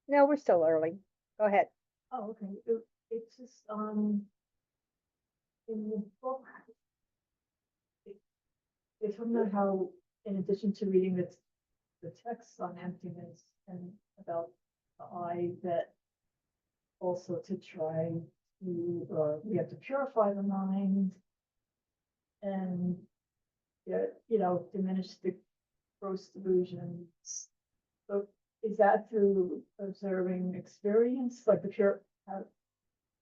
No, we're still early. Go ahead. Oh, okay. It's just in the book, they talk about how, in addition to reading the texts on emptiness and about the I, that also to try to we have to purify the mind and diminish the gross delusions. So is that through observing experience, like the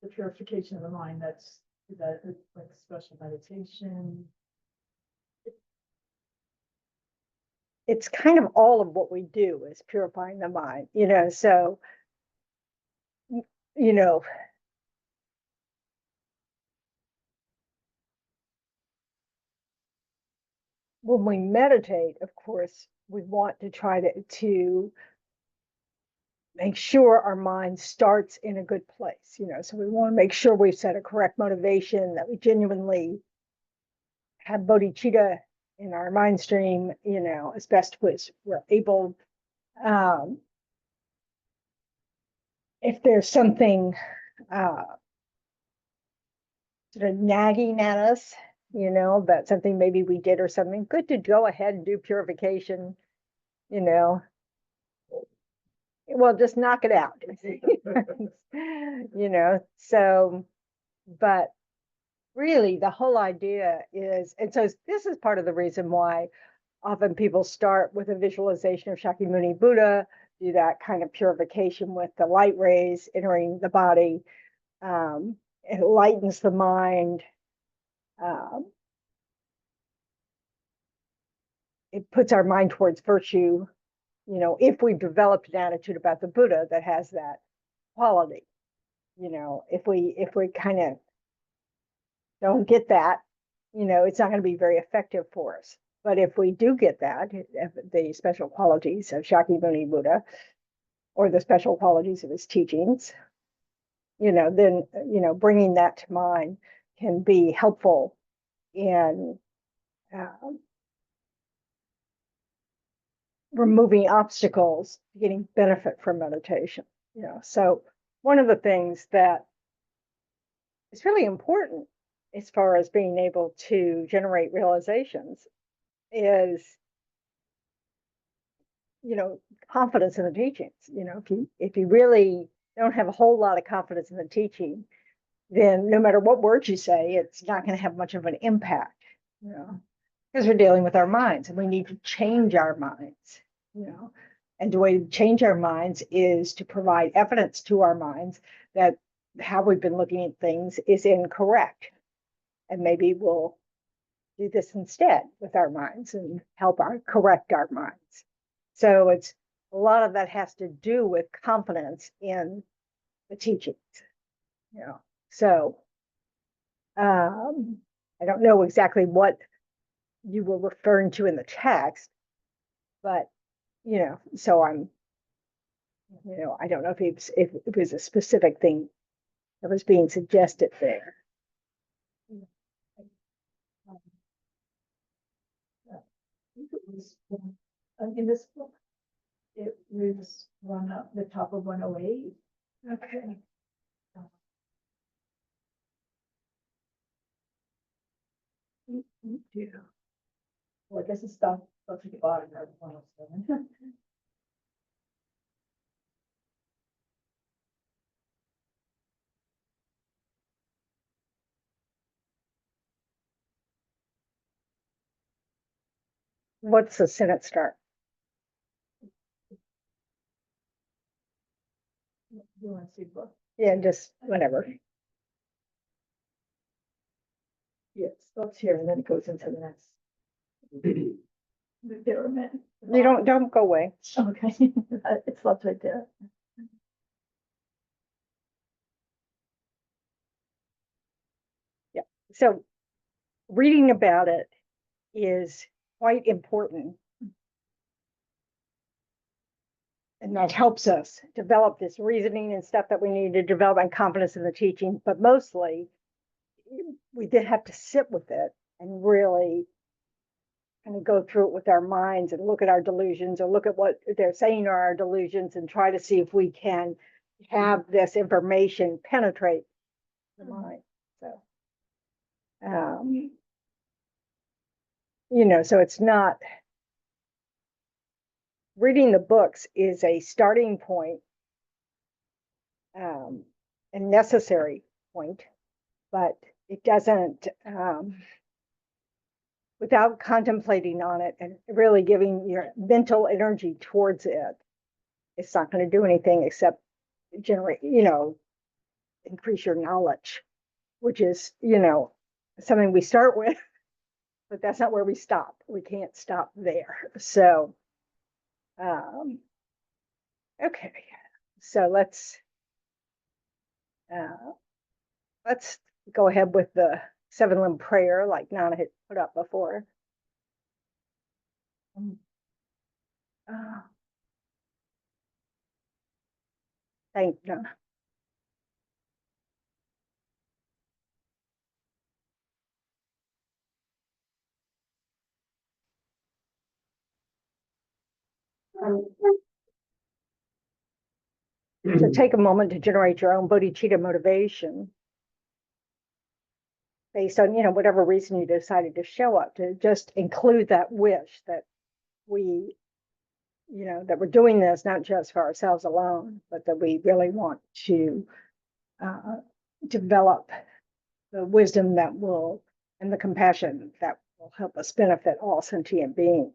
purification of the mind? Is that like special meditation? It's kind of all of what we do is purifying the mind, so, you know, when we meditate, of course, we want to try to make sure our mind starts in a good place, so we want to make sure we've set a correct motivation, that we genuinely have bodhicitta in our mind stream, as best as we're able. If there's something sort of nagging at us, about something maybe we did or something, good to go ahead and do purification, well, just knock it out. So, but really the whole idea is, and so this is part of the reason why often people start with a visualization of Shakyamuni Buddha, do that kind of purification with the light rays entering the body. It lightens the mind. It puts our mind towards virtue, if we've developed an attitude about the Buddha that has that quality. If we kind of don't get that, it's not going to be very effective for us. But if we do get that, the special qualities of Shakyamuni Buddha, or the special qualities of his teachings, then, bringing that to mind can be helpful in removing obstacles, getting benefit from meditation. So one of the things that is really important as far as being able to generate realizations is, confidence in the teachings. If you really don't have a whole lot of confidence in the teaching, then no matter what words you say, it's not going to have much of an impact, because we're dealing with our minds and we need to change our minds, and the way to change our minds is to provide evidence to our minds that how we've been looking at things is incorrect. And maybe we'll do this instead with our minds and help correct our minds. So it's a lot of that has to do with confidence in the teachings. So I don't know exactly what you were referring to in the text, but so I don't know if it was a specific thing that was being suggested there. I think it was in this book. It was the top of 108. Okay. Yeah. Well, I guess it's stuff at the bottom of 107. What's the sentence start? You want to see the book? Yeah, just whatever. Yeah, it starts here and then it goes into the next. The pyramid. You don't go away. Okay, it's left right there. Yeah. So reading about it is quite important. And that helps us develop this reasoning and stuff that we need to develop, and confidence in the teaching. But mostly, we did have to sit with it and really kind of go through it with our minds and look at our delusions, or look at what they're saying are our delusions, and try to see if we can have this information penetrate the mind. So, so it's not, reading the books is a starting point, a necessary point, but it doesn't, without contemplating on it and really giving your mental energy towards it, it's not going to do anything except generate, increase your knowledge, which is, something we start with, but that's not where we stop. We can't stop there. So, okay, so let's go ahead with the 7-limb prayer, like Nana had put up before. Thank you. So take a moment to generate your own bodhicitta motivation based on, whatever reason you decided to show up, to just include that wish that we, that we're doing this not just for ourselves alone, but that we really want to develop the wisdom that will, and the compassion that will help us benefit all sentient beings.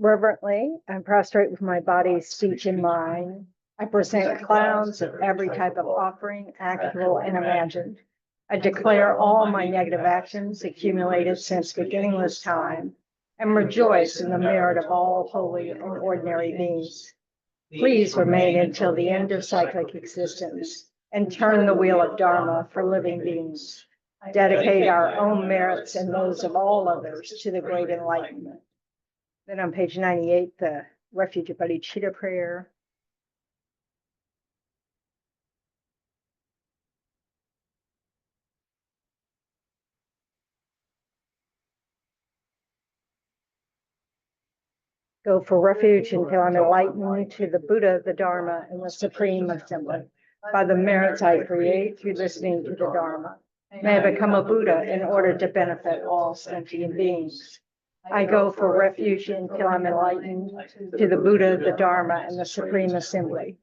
Reverently, I prostrate with my body, speech, and mind. I present clouds of every type of offering, actual and imagined. I declare all my negative actions accumulated since beginningless time, and rejoice in the merit of all holy and ordinary beings. Please remain until the end of cyclic existence, and turn the wheel of Dharma for living beings. Dedicate our own merits and those of all others to the great enlightenment. Then on page 98, the Refuge of Bodhicitta prayer. Go for refuge until I'm enlightened to the Buddha, the Dharma, and the Supreme Assembly. By the merits I create through listening to the Dharma, may I become a Buddha in order to benefit all sentient beings. I go for refuge until I'm enlightened to the Buddha, the Dharma, and the Supreme Assembly.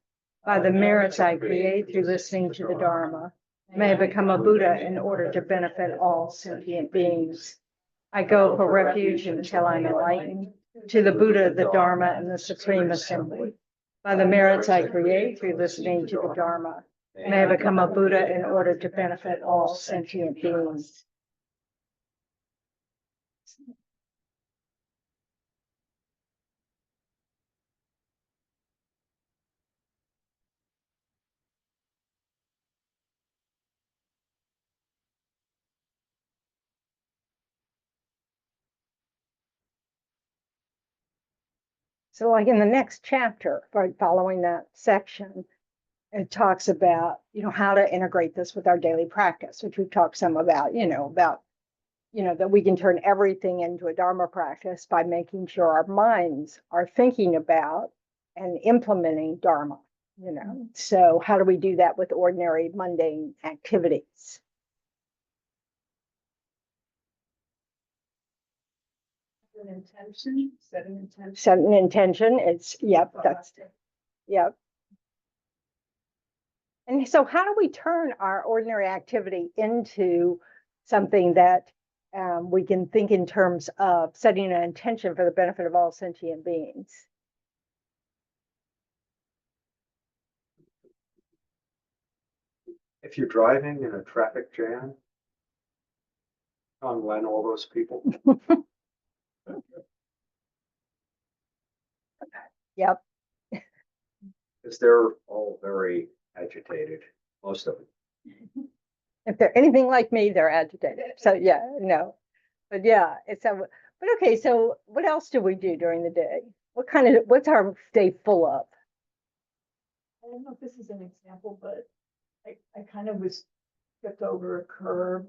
By the merits I create through listening to the Dharma, may I become a Buddha in order to benefit all sentient beings. I go for refuge until I'm enlightened to the Buddha, the Dharma, and the Supreme Assembly. By the merits I create through listening to the Dharma, may I become a Buddha in order to benefit all sentient beings. So like in the next chapter, right following that section, it talks about, how to integrate this with our daily practice, which we've talked some about, that we can turn everything into a Dharma practice by making sure our minds are thinking about and implementing Dharma, So how do we do that with ordinary mundane activities? An intention, set an intention. Set an intention. It's, yep, that's, yep. And so how do we turn our ordinary activity into something that we can think in terms of setting an intention for the benefit of all sentient beings? If you're driving in a traffic jam, unlen all those people. Yep. Because they're all very agitated, most of them. If they're anything like me, they're agitated. So yeah, no. But yeah, it's a, but okay, so what else do we do during the day? What's our day full of? I don't know if this is an example, but I kind of was stepped over a curb,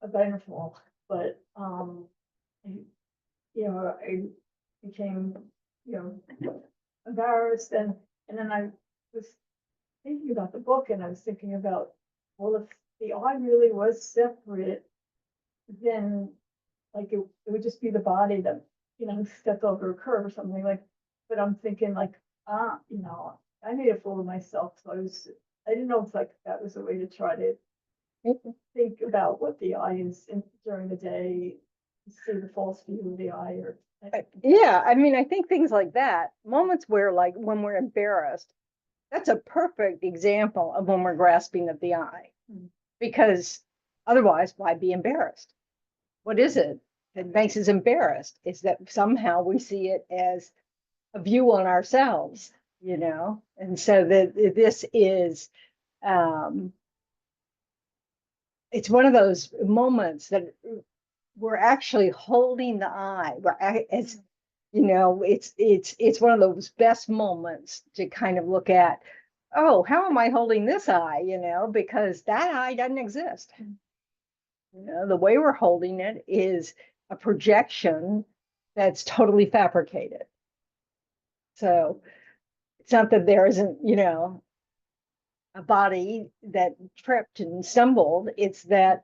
a dinosaur, but, I became, embarrassed, and then I was thinking about the book, and I was thinking about, well, if the I really was separate, then like it would just be the body that, stepped over a curve or something like, but I'm thinking like, I made a fool of myself, so I didn't know if like that was a way to try to think about what the I is during the day, see the false view of the I, or. Yeah, I mean, I think things like that, moments where like when we're embarrassed, that's a perfect example of when we're grasping at the I. Because otherwise, why be embarrassed? What is it that makes us embarrassed? Is that somehow we see it as a view on ourselves, And so that this is, it's one of those moments that we're actually holding the I. It's one of those best moments to kind of look at, oh, how am I holding this I? Because that I doesn't exist. The way we're holding it is a projection that's totally fabricated. So it's not that there isn't, a body that tripped and stumbled. It's that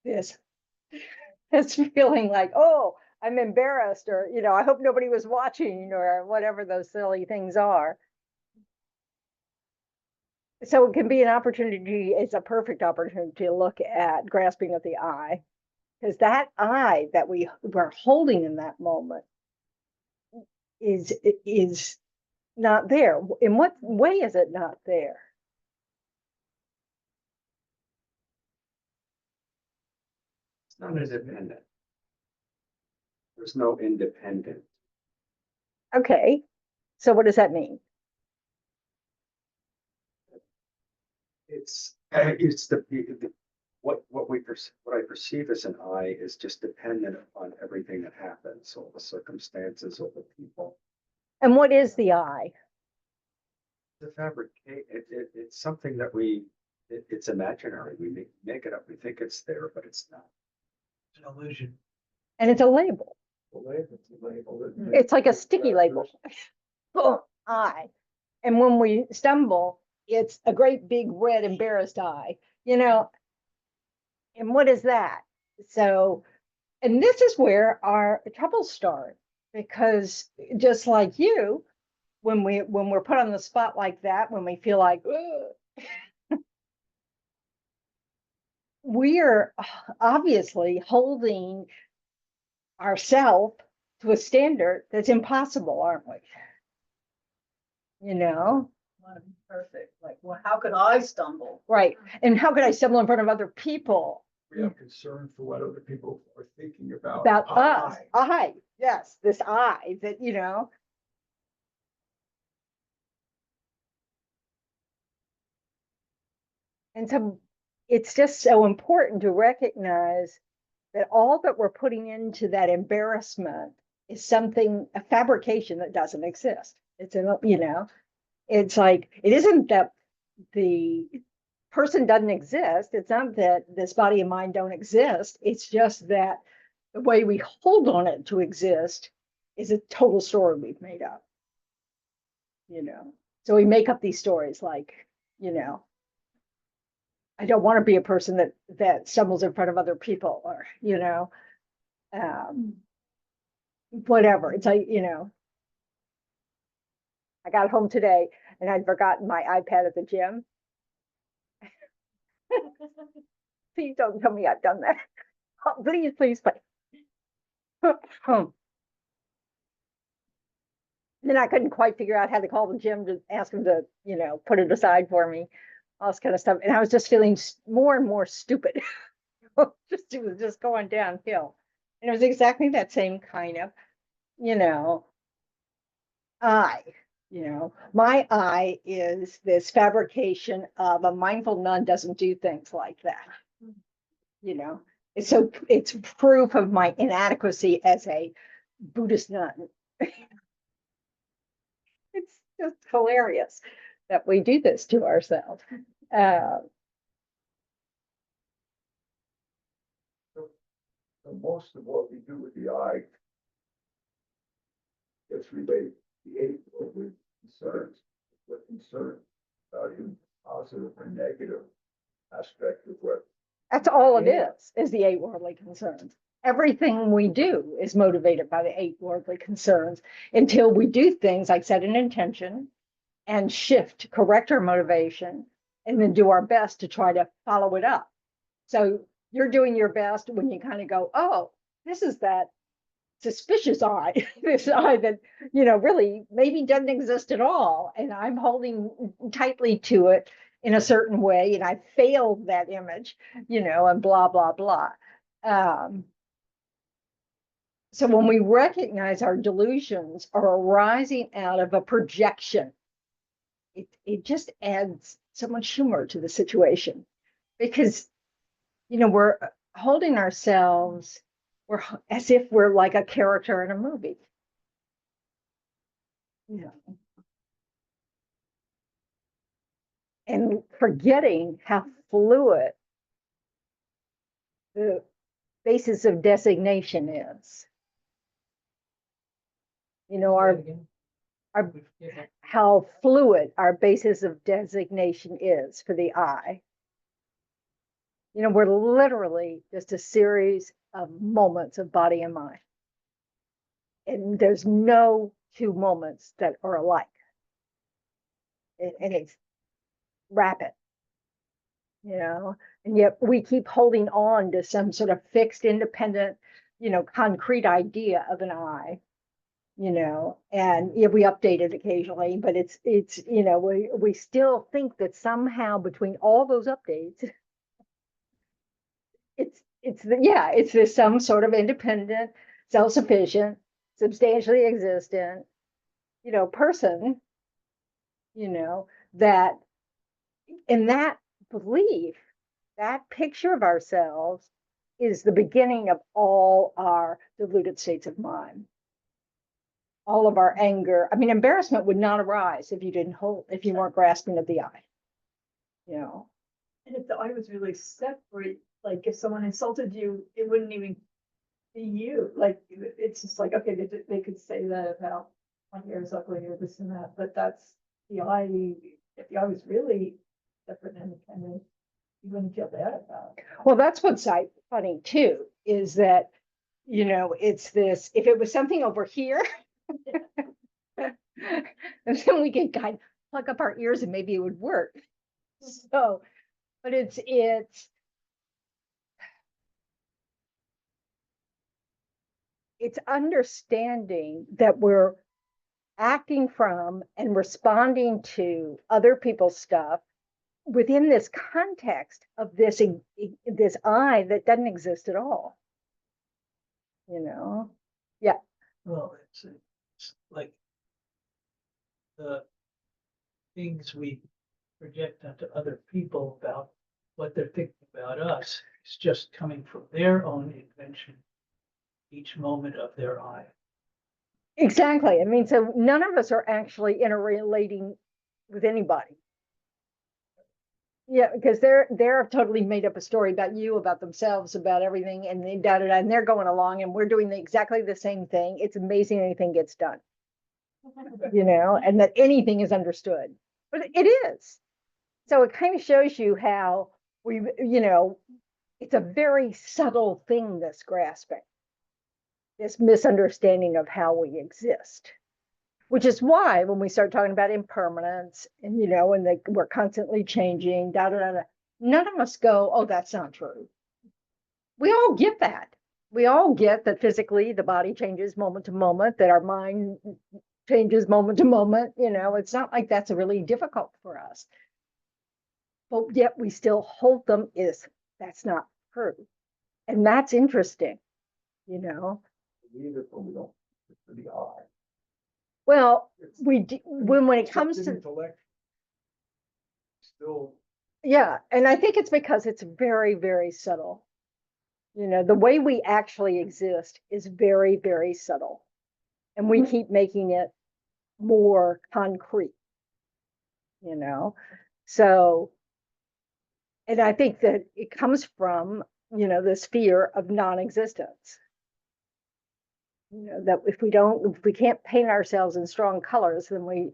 this feeling like, oh, I'm embarrassed, or, I hope nobody was watching, or whatever those silly things are. So it can be an opportunity, it's a perfect opportunity to look at grasping at the I, because that I that we're holding in that moment is not there. In what way is it not there? It's not independent. There's no independent. Okay, so what does that mean? It's what I perceive as an I is just dependent upon everything that happens, all the circumstances, all the people. And what is the I? The fabricate, it's something that it's imaginary. We make it up. We think it's there, but it's not. It's an illusion. And it's a label. It's like a sticky label. Oh, I. And when we stumble, it's a great big red embarrassed I, and what is that? So, and this is where our troubles start, because just like you, when we're put on the spot like that, when we feel like, we are obviously holding ourselves to a standard that's impossible, aren't we? Want to be perfect, like, well, how could I stumble? Right. And how could I stumble in front of other people? We have concern for what other people are thinking about Us. I, yes, this I that, And so it's just so important to recognize that all that we're putting into that embarrassment is something, a fabrication that doesn't exist. It's like, it isn't that the person doesn't exist. It's not that this body and mind don't exist. It's just that the way we hold on it to exist is a total story we've made up. So we make up these stories like, I don't want to be a person that stumbles in front of other people, or, whatever. It's like, I got home today and I'd forgotten my iPad at the gym. Please don't tell me I've done that. Oh, please, please. Then I couldn't quite figure out how to call the gym to ask them to, put it aside for me, all this kind of stuff. And I was just feeling more and more stupid. It was just going downhill. And it was exactly that same kind of, I, my I is this fabrication of a mindful nun doesn't do things like that. It's proof of my inadequacy as a Buddhist nun. It's just hilarious that we do this to ourselves. So most of what we do with the eye gets related to the eight worldly concerns. What concerns about even positive or negative aspect of what. That's all it Yeah. is the eight worldly concerns. Everything we do is motivated by the eight worldly concerns until we do things like set an intention and shift, correct our motivation, and then do our best to try to follow it up. So you're doing your best when you kind of go, oh, this is that suspicious eye, this eye that, really maybe doesn't exist at all. And I'm holding tightly to it in a certain way, and I failed that image, and blah, blah, blah. So when we recognize our delusions are arising out of a projection, it just adds so much humor to the situation, because we're holding ourselves, we're as if we're like a character in a movie. And forgetting how fluid the basis of designation is. Our how fluid our basis of designation is for the eye. We're literally just a series of moments of body and mind. And there's no two moments that are alike. And it's rapid, and yet we keep holding on to some sort of fixed, independent, concrete idea of an eye, and we update it occasionally, but it's we still think that somehow between all those updates, it's this some sort of independent, self-sufficient, substantially existent, person, that in that belief, that picture of ourselves is the beginning of all our deluded states of mind. All of our anger. I mean, embarrassment would not arise if you weren't grasping at the eye. And if the eye was really separate, like if someone insulted you, it wouldn't even be you. Like it's just like, okay, they could say that about my hair is ugly or this and that, but that's the eye. If the eye was really separate and independent, you wouldn't feel bad about it. Well, that's what's funny too, is that, it's this, if it was something over here, and then we could kind of plug up our ears and maybe it would work. So, but it's understanding that we're acting from and responding to other people's stuff within this context of this I that doesn't exist at all. Yeah. Well, it's like the things we project onto other people about what they're thinking about us is just coming from their own invention, each moment of their eye. Exactly. I mean, so none of us are actually interrelating with anybody. Yeah, because they're totally made up a story about you, about themselves, about everything, and they and they're going along, and we're doing exactly the same thing. It's amazing anything gets done, and that anything is understood, but it is. So it kind of shows you how it's a very subtle thing, this grasping, this misunderstanding of how we exist. Which is why when we start talking about impermanence and, and we're constantly changing, none of us go, oh, that's not true. We all get that. We all get that physically the body changes moment to moment, that our mind changes moment to moment. It's not like that's really difficult for us. But yet we still hold them that's not true. And that's interesting, Either, but we don't, for the eye. Well, when it comes to intellect, still. Yeah, and I think it's because it's very, very subtle. The way we actually exist is very, very subtle. And we keep making it more concrete, So, and I think that it comes from this fear of non-existence. That if we can't paint ourselves in strong colors, then we're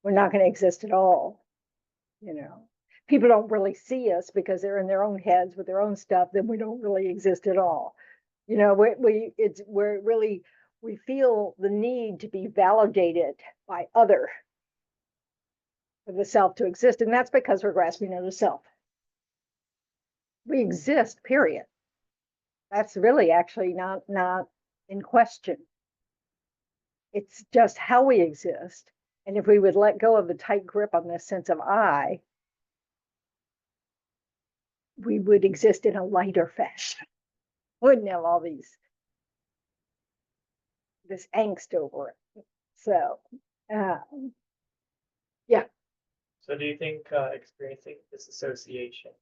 not going to exist at all. People don't really see us because they're in their own heads with their own stuff, then we don't really exist at all. We feel the need to be validated by other for the self to exist, and that's because we're grasping at the self. We exist, period. That's really actually not in question. It's just how we exist. And if we would let go of the tight grip on this sense of I, we would exist in a lighter fashion. Wouldn't have all this angst over it. So, yeah. So do you think experiencing disassociation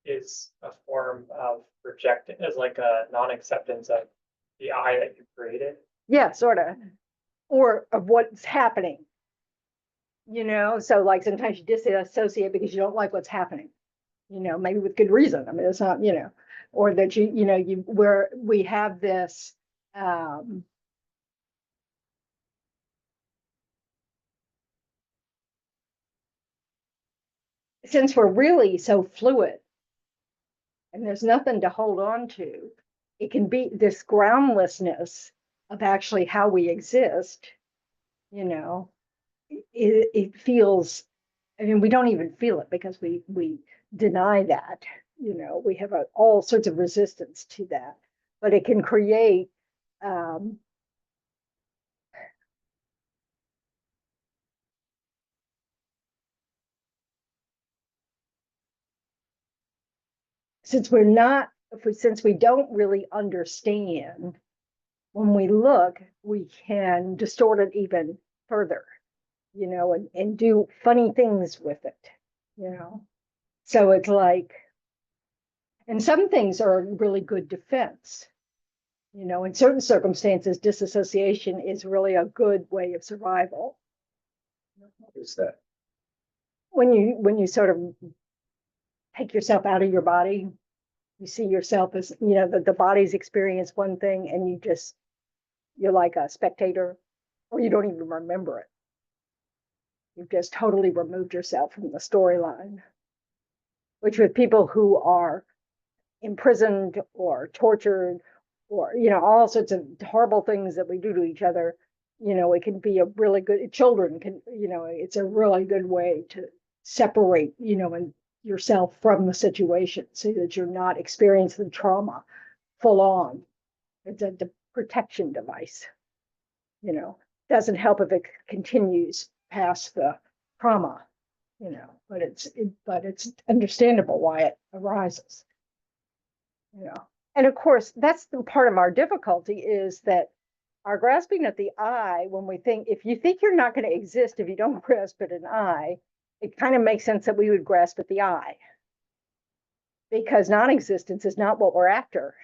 is a form of rejecting, as like a non-acceptance of the I that you created? Yeah, sort of. Or of what's happening. So like sometimes you disassociate because you don't like what's happening. Maybe with good reason. I mean, it's not, or that where we have this since we're really so fluid and there's nothing to hold on to, it can be this groundlessness of actually how we exist. It feels, I mean, we don't even feel it because we deny that. We have all sorts of resistance to that, but it can create since we don't really understand, when we look, we can distort it even further, and do funny things with it. So it's like, and some things are a really good defense. In certain circumstances, disassociation is really a good way of survival. What is that? When you sort of take yourself out of your body, you see yourself as, the body's experience one thing and you're like a spectator, or you don't even remember it. You've just totally removed yourself from the storyline, which with people who are imprisoned or tortured or, all sorts of horrible things that we do to each other, it can be a really good, children can, it's a really good way to separate, and yourself from the situation so that you're not experiencing the trauma full on. It's a protection device. Doesn't help if it continues past the trauma, but it's understandable why it arises. And of course, that's the part of our difficulty, is that our grasping at the I, when we think, if you think you're not going to exist if you don't grasp at an I, it kind of makes sense that we would grasp at the I, because non-existence is not what we're after.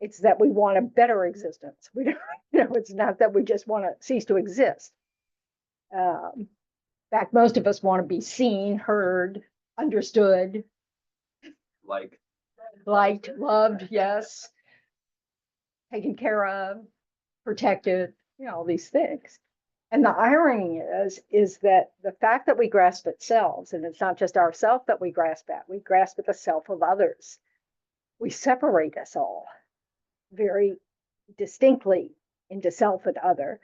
It's that we want a better existence. We don't, it's not that we just want to cease to exist. In fact, most of us want to be seen, heard, understood, liked, loved, yes, taken care of, protected, all these things. And the irony is that the fact that we grasp at selves, and it's not just ourself that we grasp at the self of others. We separate us all very distinctly into self and other.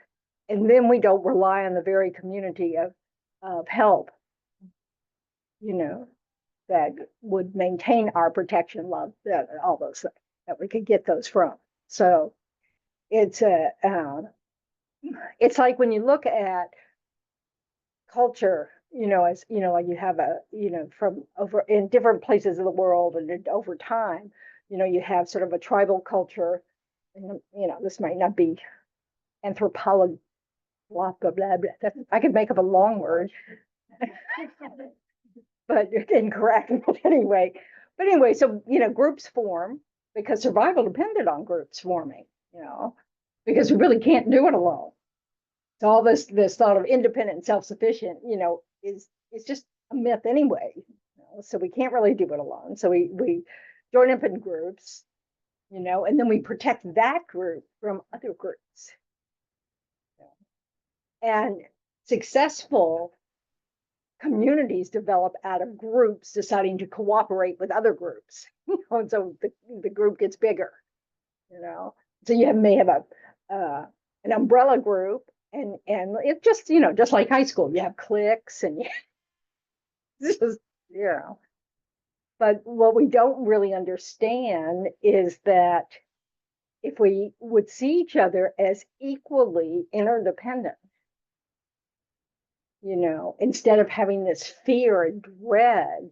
And then we don't rely on the very community of help, that would maintain our protection, love, all those things, that we could get those from. So it's like when you look at culture, as like you have from over in different places of the world, and over time, you have sort of a tribal culture, and this might not be anthropology, blah blah blah, blah. I could make up a long word. But incorrect. But anyway, so groups form because survival depended on groups forming, because we really can't do it alone. So all this thought of independent and self-sufficient, is just a myth anyway. so we can't really do it alone. So we join up in groups, and then we protect that group from other groups. And successful communities develop out of groups deciding to cooperate with other groups. And so the group gets bigger, So you may have an umbrella group, and it just, just like high school, you have cliques and this is, But what we don't really understand is that if we would see each other as equally interdependent, instead of having this fear and dread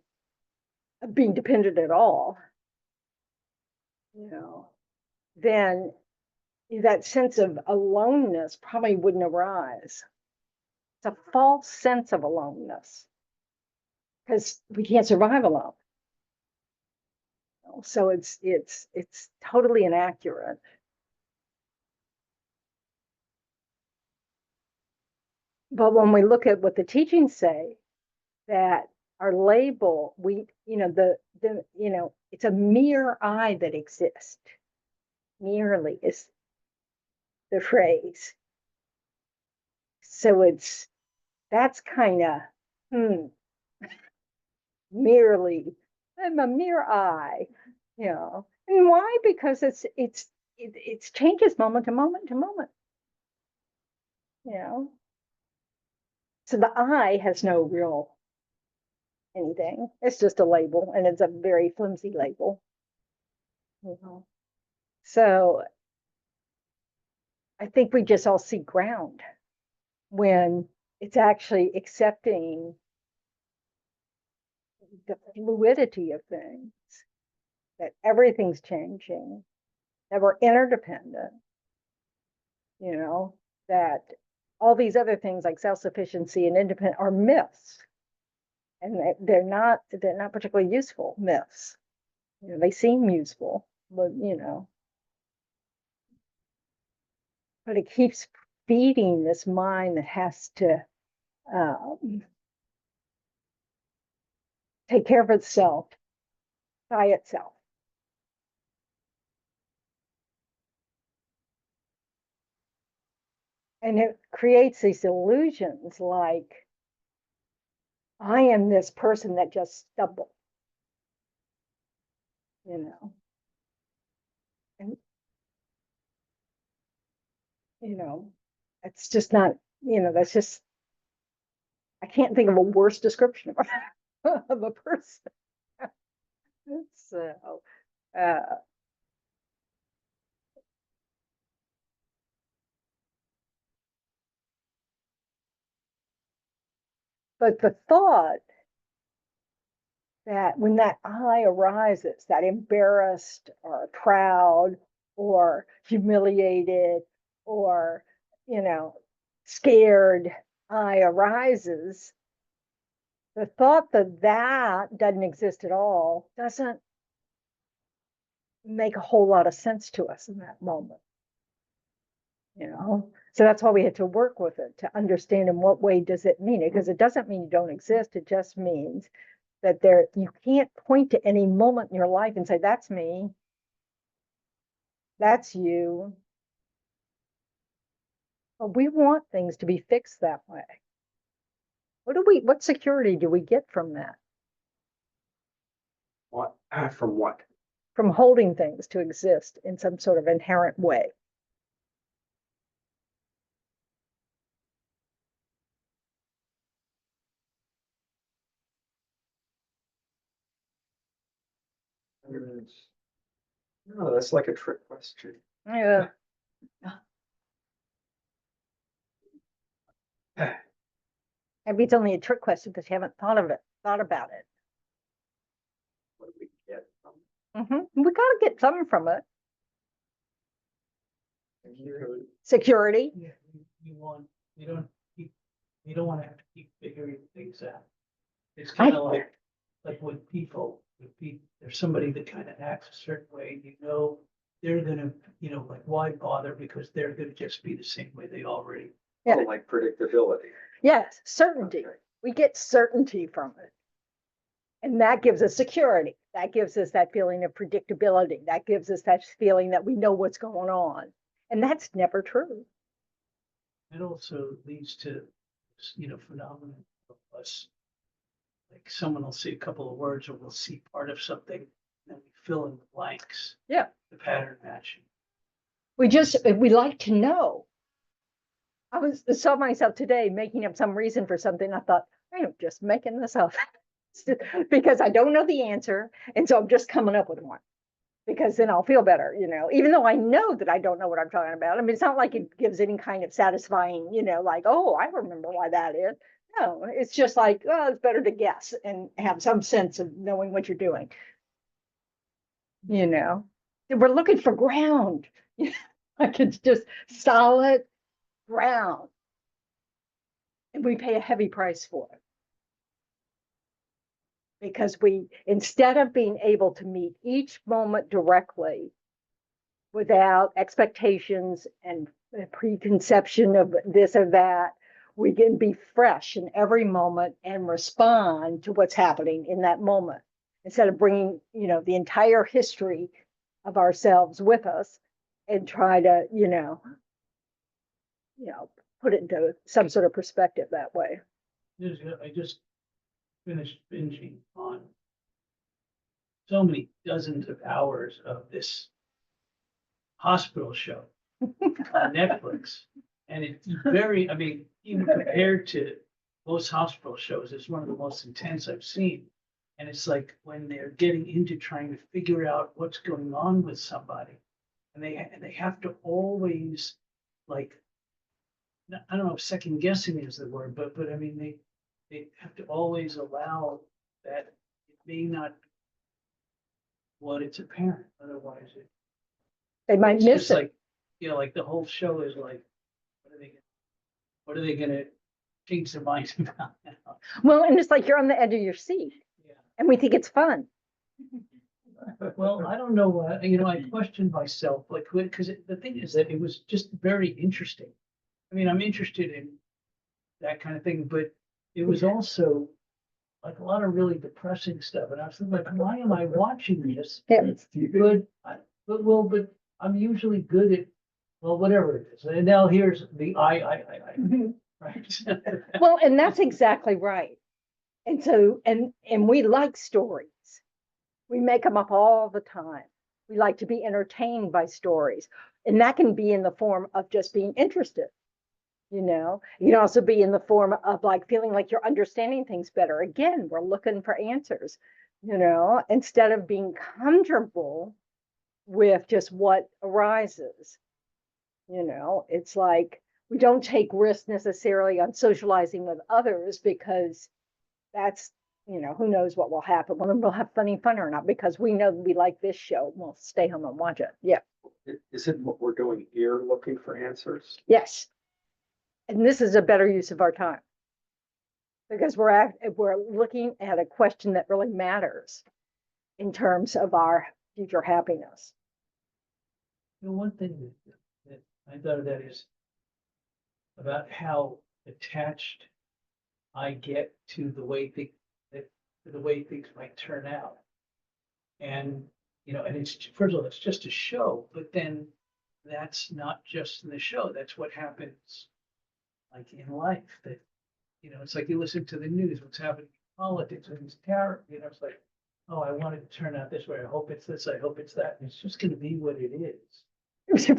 of being dependent at all, then that sense of aloneness probably wouldn't arise. It's a false sense of aloneness because we can't survive alone. So it's totally inaccurate. But when we look at what the teachings say, that our label, it's a mere I that exists. Merely is the phrase. So that's kind of, merely, I'm a mere I, And why? Because it's changes moment to moment to moment. So the I has no real anything. It's just a label, and it's a very flimsy label. So I think we just all see ground when it's actually accepting the fluidity of things, that everything's changing, that we're interdependent, that all these other things like self-sufficiency and independence are myths, and they're not particularly useful myths. They seem useful, but but it keeps feeding this mind that has to take care of itself by itself. And it creates these illusions like, I am this person that just stumbled, and it's just not, that's just, I can't think of a worse description of a person. So, but the thought that when that I arises, that embarrassed or proud or humiliated or, scared I arises, the thought that doesn't exist at all doesn't make a whole lot of sense to us in that moment. So that's why we had to work with it to understand in what way does it mean it, because it doesn't mean you don't exist. It just means that you can't point to any moment in your life and say, that's me, that's you. But we want things to be fixed that way. What security do we get from that? What, from what? From holding things to exist in some sort of inherent way. No, that's like a trick question. Yeah. Maybe it's only a trick question because you haven't thought about it. What do we get from We got to get something from it. it? Security. Yeah, you don't want to have to keep figuring things out. It's kind of like with people, there's somebody that kind of acts a certain way, they're gonna, like, why bother? Because they're gonna just be the same way they already. Yeah. Oh, like predictability. Yes, certainty. Okay. We get certainty from it. And that gives us security. That gives us that feeling of predictability. That gives us that feeling that we know what's going on. And that's never true. It also leads to, phenomenon of us. Like someone will see a couple of words or we'll see part of something, and then we fill in the blanks, Yeah. the pattern matching. We like to know. Saw myself today making up some reason for something. I thought, I am just making this up because I don't know the answer. And so I'm just coming up with one because then I'll feel better, even though I know that I don't know what I'm talking about. I mean, it's not like it gives any kind of satisfying, like, oh, I remember why that is. No, it's just like, well, it's better to guess and have some sense of knowing what you're doing. We're looking for ground. Like it's just solid ground. And we pay a heavy price for it. Because instead of being able to meet each moment directly without expectations and preconception of this or that, we can be fresh in every moment and respond to what's happening in that moment instead of bringing, the entire history of ourselves with us and try to, put it into some sort of perspective that way. I just finished binging on so many dozens of hours of this hospital show on Netflix. And it's very, even compared to most hospital shows, it's one of the most intense I've seen. And it's like when they're getting into trying to figure out what's going on with somebody, and they have to always, like, I don't know if second guessing is the word, but they have to always allow that it may not be what it's apparent. Otherwise, They might it's miss just it. like, like the whole show is like, what are they gonna change their minds about now? Well, and it's like you're on the edge of your seat Yeah. and we think it's fun. Well, I don't know, I questioned myself, like, because the thing is that it was just very interesting. I'm interested in that kind of thing, but it was also like a lot of really depressing stuff. And I was like, why am I watching this? Yeah. But I'm usually good at, whatever it is. And now here's the I. Right. Well, and that's exactly right. And so, and we like stories. We make them up all the time. We like to be entertained by stories. And that can be in the form of just being interested. It can also be in the form of like feeling like you're understanding things better. Again, we're looking for answers, instead of being comfortable with just what arises. It's like we don't take risks necessarily on socializing with others because that's, who knows what will happen. Whether we'll have fun or not, because we know we like this show. We'll stay home and watch it. Yeah. Isn't what we're doing here looking for answers? Yes. And this is a better use of our time because we're looking at a question that really matters in terms of our future happiness. One thing that I thought of that is about how attached I get to the way things might turn out. And, and it's, first of all, it's just a show, but then that's not just in the show. That's what happens like in life that, it's like you listen to the news, what's happening in politics and these terror, it's like, oh, I want it to turn out this way. I hope it's this, I hope it's that. And it's just going to be what it is.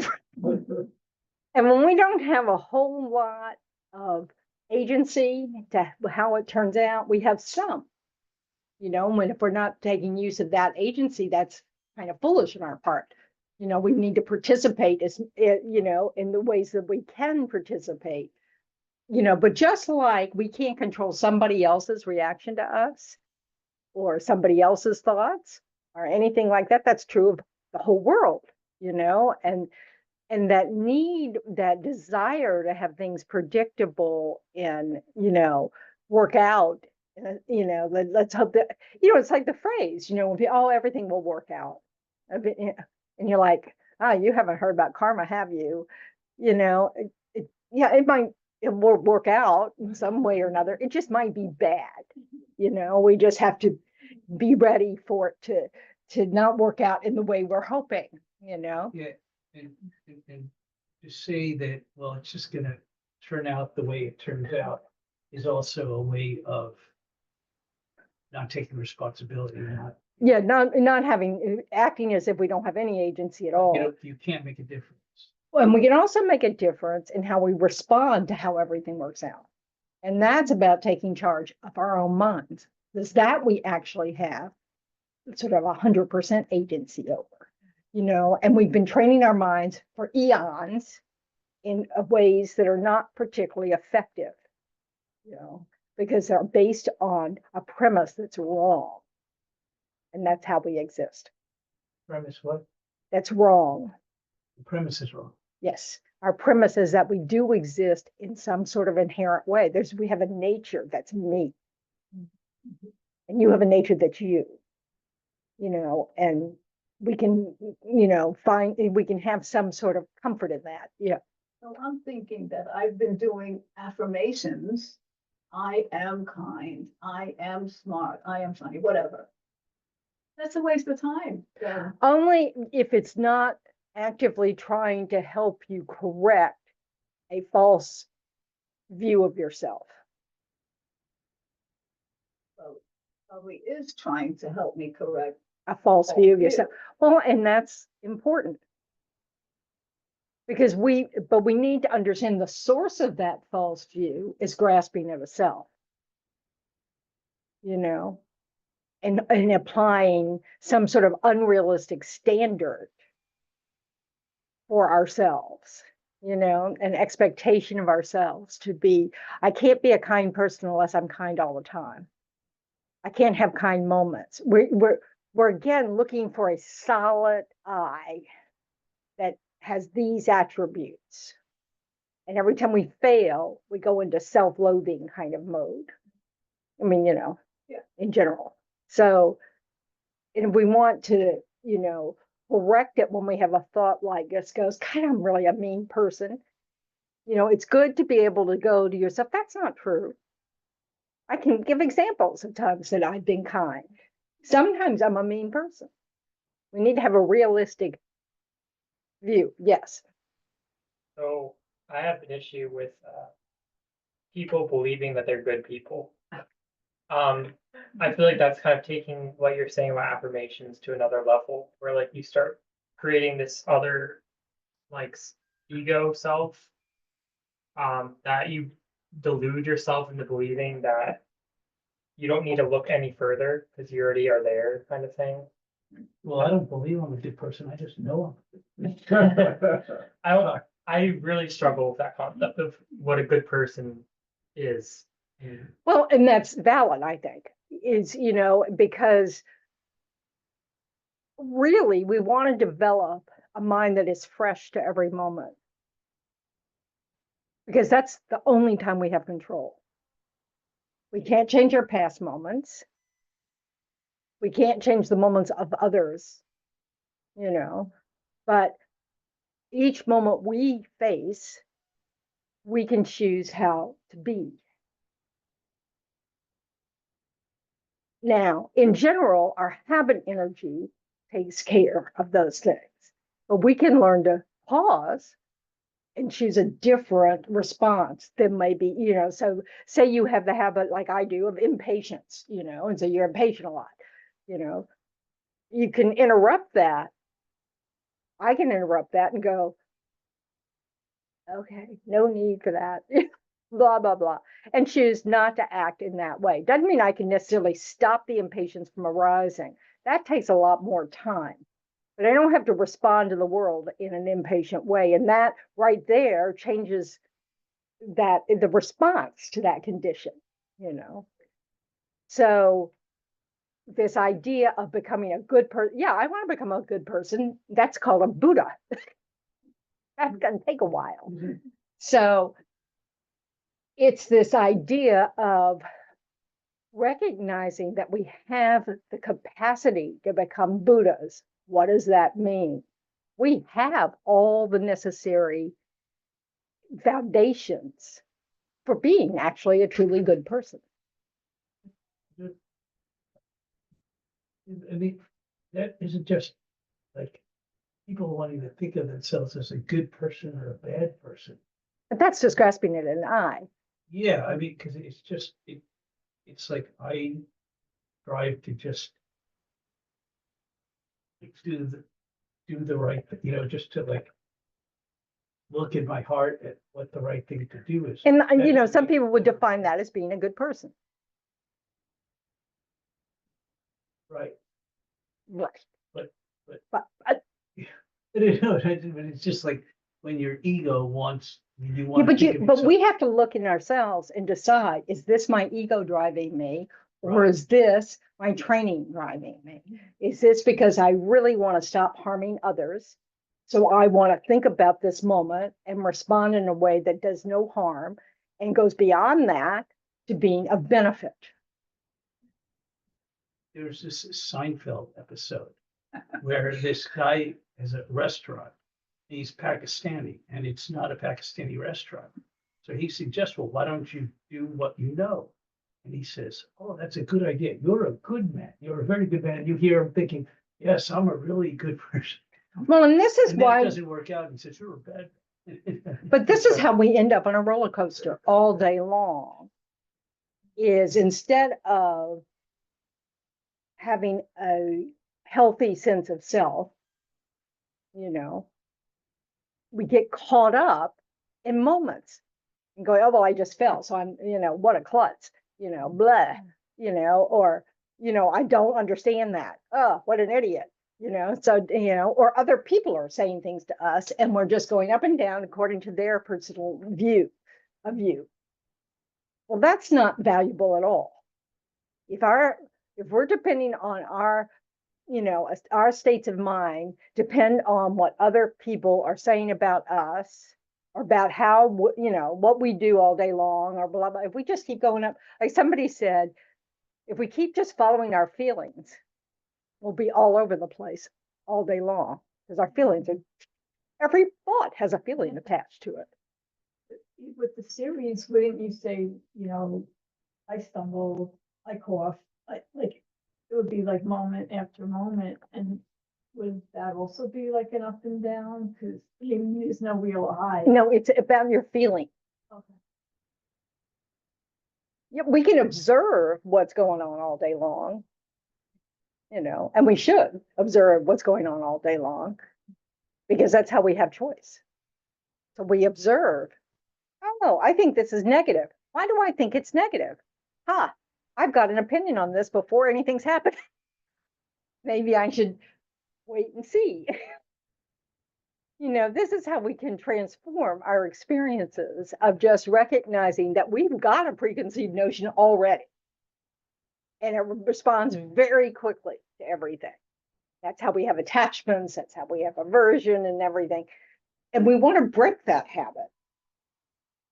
And when we don't have a whole lot of agency to how it turns out, we have some, if we're not taking use of that agency, that's kind of foolish on our part. We need to participate as, in the ways that we can participate, but just like we can't control somebody else's reaction to us or somebody else's thoughts or anything like that, that's true of the whole world, and that need, that desire to have things predictable and, work out, let's hope that, it's like the phrase, oh, everything will work out. And you're like, you haven't heard about karma, have you? It will work out in some way or another. It just might be bad. We just have to, be ready for it to not work out in the way we're hoping, you know? Yeah, and to say that, well, it's just gonna turn out the way it turns out is also a way of not taking responsibility, not, Yeah, not having, acting as if we don't have any agency at all. you can't make a difference. And we can also make a difference in how we respond to how everything works out. And that's about taking charge of our own minds. Because that we actually have sort of 100% agency over, you know, and we've been training our minds for eons in ways that are not particularly effective, you know, because they're based on a premise that's wrong. And that's how we exist. Premise what? That's wrong. The premise is wrong. Yes, our premise is that we do exist in some sort of inherent way. We have a nature that's me, and you have a nature that's you know, and we can, you know, we can have some sort of comfort in that. Yeah. So I'm thinking that I've been doing affirmations. I am kind, I am smart, I am funny, whatever. That's a waste of time. Yeah. Only if it's not actively trying to help you correct a false view of yourself. Probably is trying to help me correct. A false view of yourself. Well, and that's important. Because we need to understand the source of that false view is grasping of a self. You know, and applying some sort of unrealistic standard for ourselves, you know, an expectation of ourselves to be, I can't be a kind person unless I'm kind all the time. I can't have kind moments. We're again looking for a solid I that has these attributes. And every time we fail, we go into self-loathing kind of mode. I mean, you know, in general. So, and we want to, you know, correct it when we have a thought like this goes, God, I'm really a mean person. You know, it's good to be able to go to yourself. That's not true. I can give examples of times that I've been kind. Sometimes I'm a mean person. We need to have a realistic view. Yes. So I have an issue with people believing that they're good people. I feel like that's kind of taking what you're saying about affirmations to another level, where like you start creating this other like ego self, that you delude yourself into believing that you don't need to look any further because you already are there, kind of thing. Well, I don't believe I'm a good person. I just know I'm a good person. I really struggle with that concept of what a good person is. Well, and that's valid, I think, is, you know, because really we want to develop a mind that is fresh to every moment. Because that's the only time we have control. We can't change our past moments. We can't change the moments of others, you know, but each moment we face, we can choose how to be. Now, in general, our habit energy takes care of those things, but we can learn to pause and choose a different response than maybe, you know, so say you have the habit like I do of impatience, you know, and so you're impatient a lot, you know, you can interrupt that. I can interrupt that and go, okay, no need for that, blah, blah, blah, and choose not to act in that way. Doesn't mean I can necessarily stop the impatience from arising. That takes a lot more time. But I don't have to respond to the world in an impatient way. And that right there changes that the response to that condition, you know. So this idea of becoming a good person, yeah, I want to become a good person. That's called a Buddha. That's going to take a while. So it's this idea of recognizing that we have the capacity to become Buddhas. What does that mean? We have all the necessary foundations for being actually a truly good person. I mean, that isn't just like people wanting to think of themselves as a good person or a bad person. But that's just grasping at an eye. Yeah, I mean, because it's just, it's like I strive to just like, do the right, just to like look in my heart at what the right thing to do is. And, That you know, doesn't some make it people would good or define bad. that as being a good person. Right. Right. But- But, But it's just like when your ego wants, you yeah, want to think of but yourself. we have to look in ourselves and decide, is this my ego driving me? Or Right. is this my training driving me? Is this because I really want to stop harming others? So I want to think about this moment and respond in a way that does no harm and goes beyond that to being of benefit. There's this Seinfeld episode where this guy has a restaurant. He's Pakistani and it's not a Pakistani restaurant. So he suggests, well, why don't you do what you know? And he says, oh, that's a good idea. You're a good man. You're a very good man. You hear him thinking, yes, I'm a really good person. Well, and this is And then it why, doesn't work out. And he says, you're a bad man. but this is how we end up on a roller coaster all day long, is instead of having a healthy sense of self, you know, we get caught up in moments and go, oh, well, I just fell. So I'm, what a klutz, blah, or, I don't understand that. Oh, what an idiot, so, or other people are saying things to us and we're just going up and down according to their personal view of you. Well, that's not valuable at all. If we're depending on our states of mind depend on what other people are saying about us or about how, what we do all day long or blah, blah. If we just keep going up, like somebody said, if we keep just following our feelings, we'll be all over the place all day long because our feelings are, every thought has a feeling attached to it. With the series, wouldn't you say, I stumbled, I coughed, like, it would be like moment after moment, and would that also be like an up and down? Cause there's no real high. No, it's about your feeling. Okay. Yeah, we can observe what's going on all day long, and we should observe what's going on all day long because that's how we have choice. So we observe, oh, I think this is negative. Why do I think it's negative? I've got an opinion on this before anything's happened. Maybe I should wait and see. This is how we can transform our experiences of just recognizing that we've got a preconceived notion already. And it responds very quickly to everything. That's how we have attachments. That's how we have aversion and everything. And we want to break that habit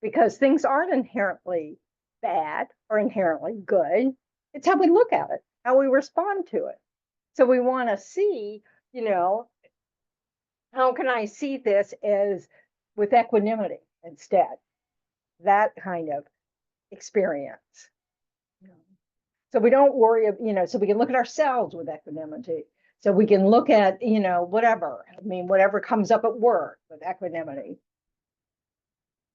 because things aren't inherently bad or inherently good. It's how we look at it, how we respond to it. So we want to see, how can I see this as with equanimity instead? That kind of experience. So we don't worry, so we can look at ourselves with equanimity. So we can look at, whatever comes up at work with equanimity.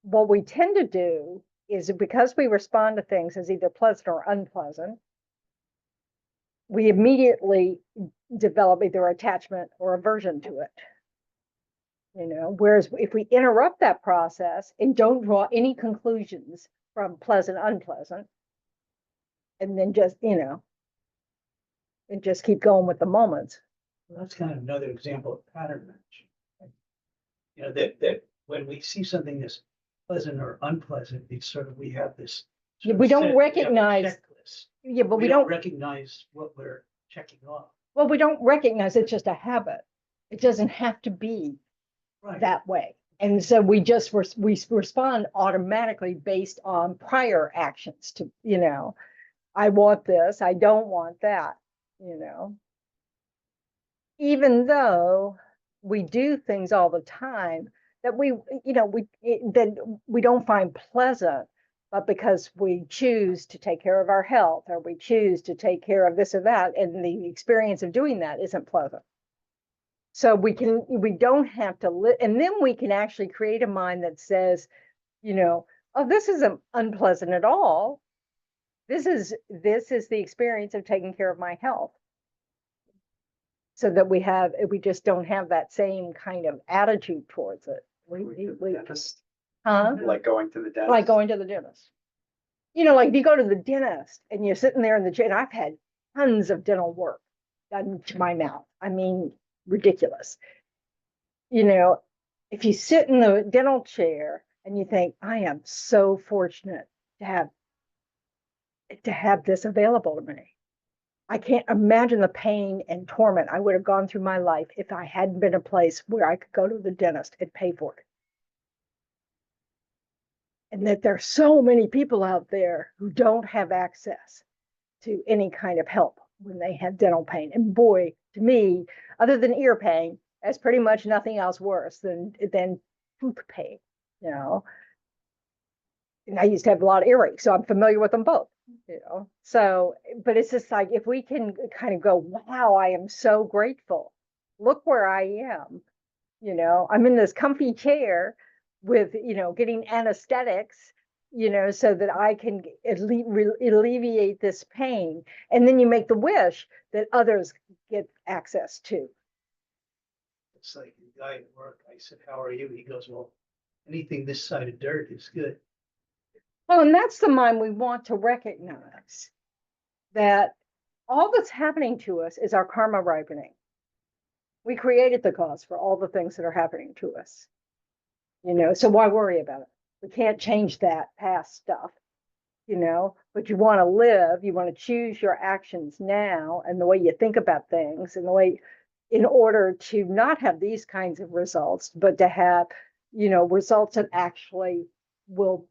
What we tend to do is because we respond to things as either pleasant or unpleasant, we immediately develop either attachment or aversion to it. Whereas if we interrupt that process and don't draw any conclusions from pleasant, unpleasant, and then just, and just keep going with the moments. Well, that's kind of another example of pattern matching. That when we see something that's pleasant or unpleasant, it's sort of, we have this. We don't recognize. Checklist. Yeah, but we don't recognize what we're checking off. Well, we don't recognize it's just a habit. It doesn't have to be that way. And so we just we respond automatically based on prior actions to, I want this, I don't want that, even though we do things all the time that we don't find pleasant, but because we choose to take care of our health, or we choose to take care of this or that, and the experience of doing that isn't pleasant. So we don't have to live, and then we can actually create a mind that says, oh, this isn't unpleasant at all. This is the experience of taking care of my health. So that we just don't have that same kind of attitude towards it. Dentist, Huh? like going to the dentist. Like going to the dentist. Like if you go to the dentist and you're sitting there in the chair, and I've had tons of dental work done to my mouth. I mean, ridiculous. If you sit in the dental chair and you think, I am so fortunate to have this available to me. I can't imagine the pain and torment I would have gone through my life if I hadn't been a place where I could go to the dentist and pay for it. And that there's so many people out there who don't have access to any kind of help when they have dental pain. And boy, to me, other than ear pain, that's pretty much nothing else worse than tooth pain, And I used to have a lot of earaches, so I'm familiar with them both. So, but it's just like, if we can kind of go, wow, I am so grateful. Look where I am. I'm in this comfy chair with, getting anesthetics, so that I can alleviate this pain. And then you make the wish that others get access to. It's like the guy at work, I said, how are you? He goes, well, anything this side of dirt is good. Well, and that's the mind we want to recognize, that all that's happening to us is our karma ripening. We created the cause for all the things that are happening to us. So why worry about it? We can't change that past stuff, but you want to live, you want to choose your actions now and the way you think about things and the way, in order to not have these kinds of results, but to have, results that actually will,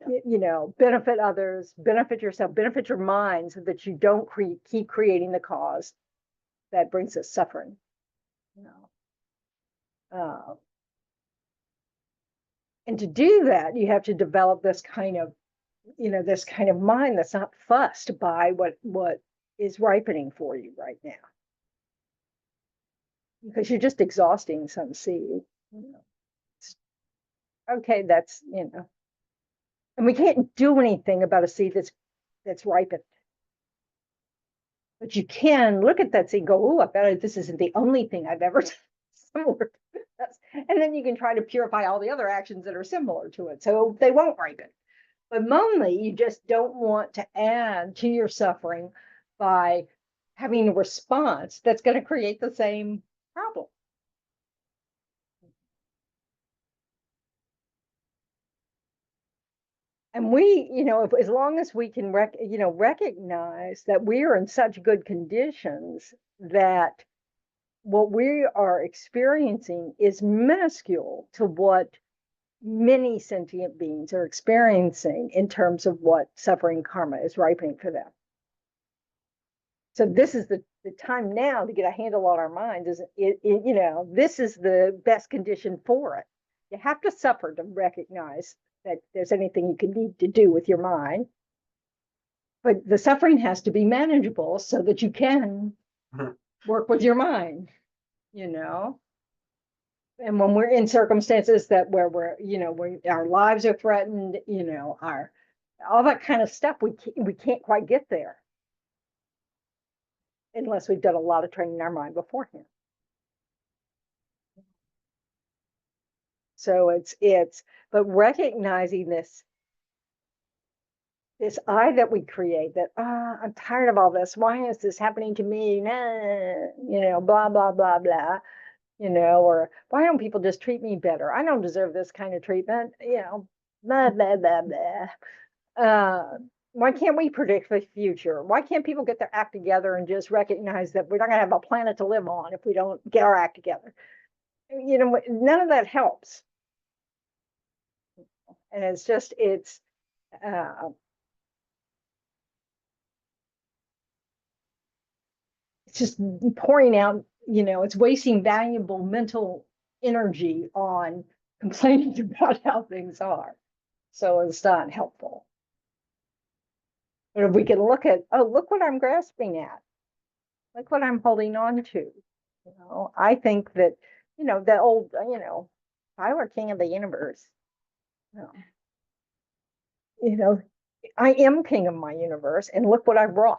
benefit others, benefit yourself, benefit your mind, so that you don't keep creating the cause that brings us suffering. And to do that, you have to develop this kind of, mind that's not fussed by what is ripening for you right now. Because you're just exhausting some seed. Okay, that's, and we can't do anything about a seed that's ripened. But you can look at that seed and go, oh, I bet this isn't the only thing I've ever done similar to this. And then you can try to purify all the other actions that are similar to it, so they won't ripen. But mainly, you just don't want to add to your suffering by having a response that's going to create the same problem. And we, as long as we can recognize that we are in such good conditions that what we are experiencing is minuscule to what many sentient beings are experiencing in terms of what suffering karma is ripening for them. So this is the time now to get a handle on our minds. This is the best condition for it. You have to suffer to recognize that there's anything you can need to do with your mind. But the suffering has to be manageable so that you can work with your mind, And when we're in circumstances where our lives are threatened, all that kind of stuff, we can't quite get there unless we've done a lot of training in our mind beforehand. So but recognizing this I that we create, that, I'm tired of all this. Why is this happening to me? Nah, blah, blah, blah, blah, or why don't people just treat me better? I don't deserve this kind of treatment, blah, blah, blah, blah. Why can't we predict the future? Why can't people get their act together and just recognize that we're not going to have a planet to live on if we don't get our act together? None of that helps. And it's just, it's just pouring out, it's wasting valuable mental energy on complaining about how things are. So it's not helpful. But if we can look at, oh, look what I'm grasping at. Look what I'm holding on to. You know, I think that, you know, the old, if I were king of the universe, you know, you know, I am king of my universe and look what I brought.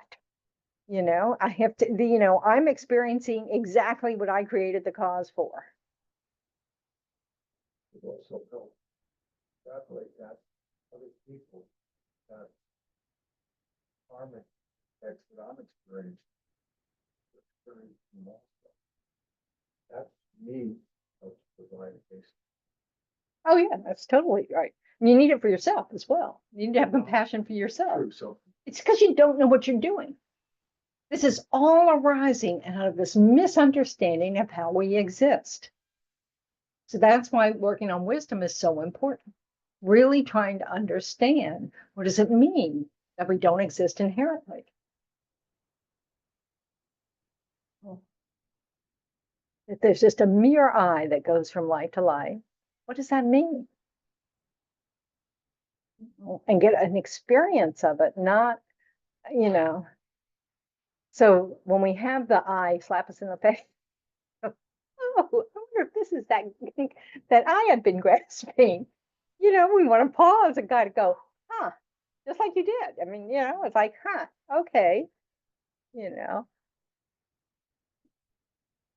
You know, I have to, I'm experiencing exactly what I created the cause for. It also helps extrapolate that other people, that karmic effects that I'm experiencing. Experiencing also. That to me helps provide a case. Oh, yeah, that's totally right. You need it for yourself as well. You need to have compassion for yourself. True, so It's because you don't know what you're doing. This is all arising out of this misunderstanding of how we exist. So that's why working on wisdom is so important. Really trying to understand, what does it mean that we don't exist inherently? If there's just a mere I that goes from life to life, what does that mean? And get an experience of it, not, you know. So when we have the I slap us in the face, oh, I wonder if this is that I have been grasping. You know, we want to pause and kind of go, huh, just like you did. I mean, it's like, huh, okay, you know,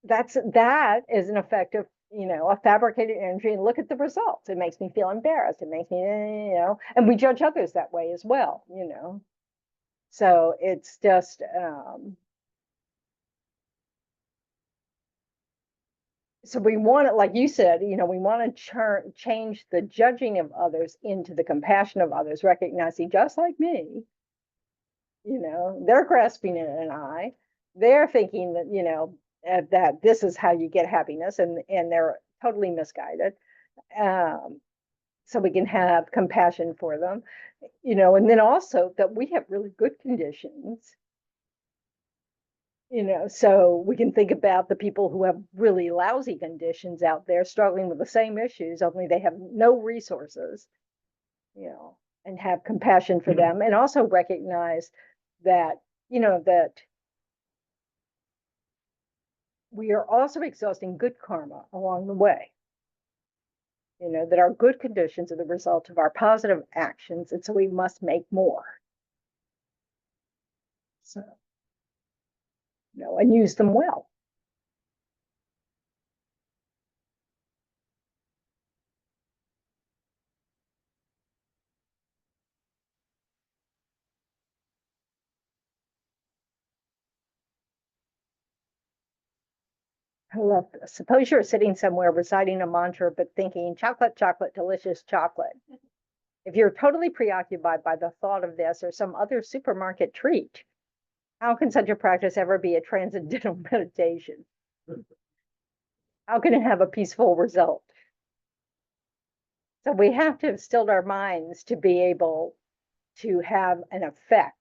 that is an effective, a fabricated energy. And look at the results. It makes me feel embarrassed. It makes me, and we judge others that way as well, So it's just, so we want it, like you said, we want to change the judging of others into the compassion of others, recognizing just like me, they're grasping at an I, they're thinking that, that this is how you get happiness, and they're totally misguided. So we can have compassion for them, and then also that we have really good conditions. So we can think about the people who have really lousy conditions out there struggling with the same issues, only they have no resources, and have compassion for them, and also recognize that, that we are also exhausting good karma along the way. That our good conditions are the result of our positive actions, and so we must make more. So, and use them well. I love this. Suppose you're sitting somewhere reciting a mantra, but thinking chocolate, chocolate, delicious chocolate. If you're totally preoccupied by the thought of this or some other supermarket treat, how can such a practice ever be a transcendental meditation? How can it have a peaceful result? So we have to have stilled our minds to be able to have an effect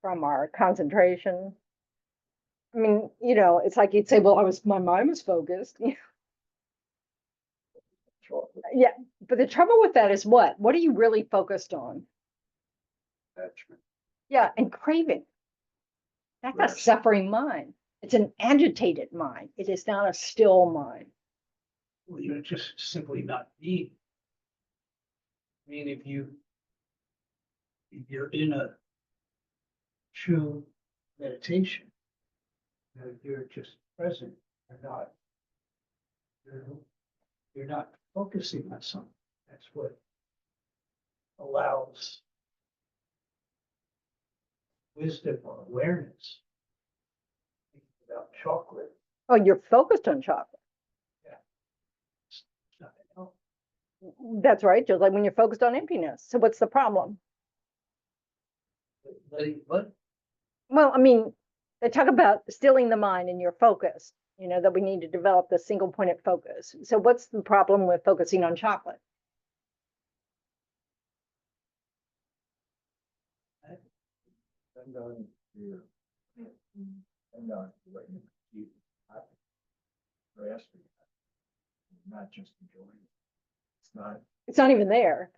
from our concentration. I mean, it's like you'd say, well, my mind was focused. Yeah, but the trouble with that is what? What are you really focused on? Attachment. Yeah, and craving. That's a Yes. suffering mind. It's an agitated mind. It is not a still mind. Well, you're just simply not being. I mean, if you're in a true meditation, you're just present. You're, you're not focusing on something. That's what allows wisdom or awareness. Think about chocolate. Oh, you're focused on chocolate. It's nothing else. That's right. Just like when you're focused on emptiness. So what's the problem? But Well, I mean, they talk about stilling the mind and your focus, that we need to develop the single pointed focus. So what's the problem with focusing on chocolate? depend on your, depend on what you keep happy, grasping, not just enjoying it. It's not It's not even there.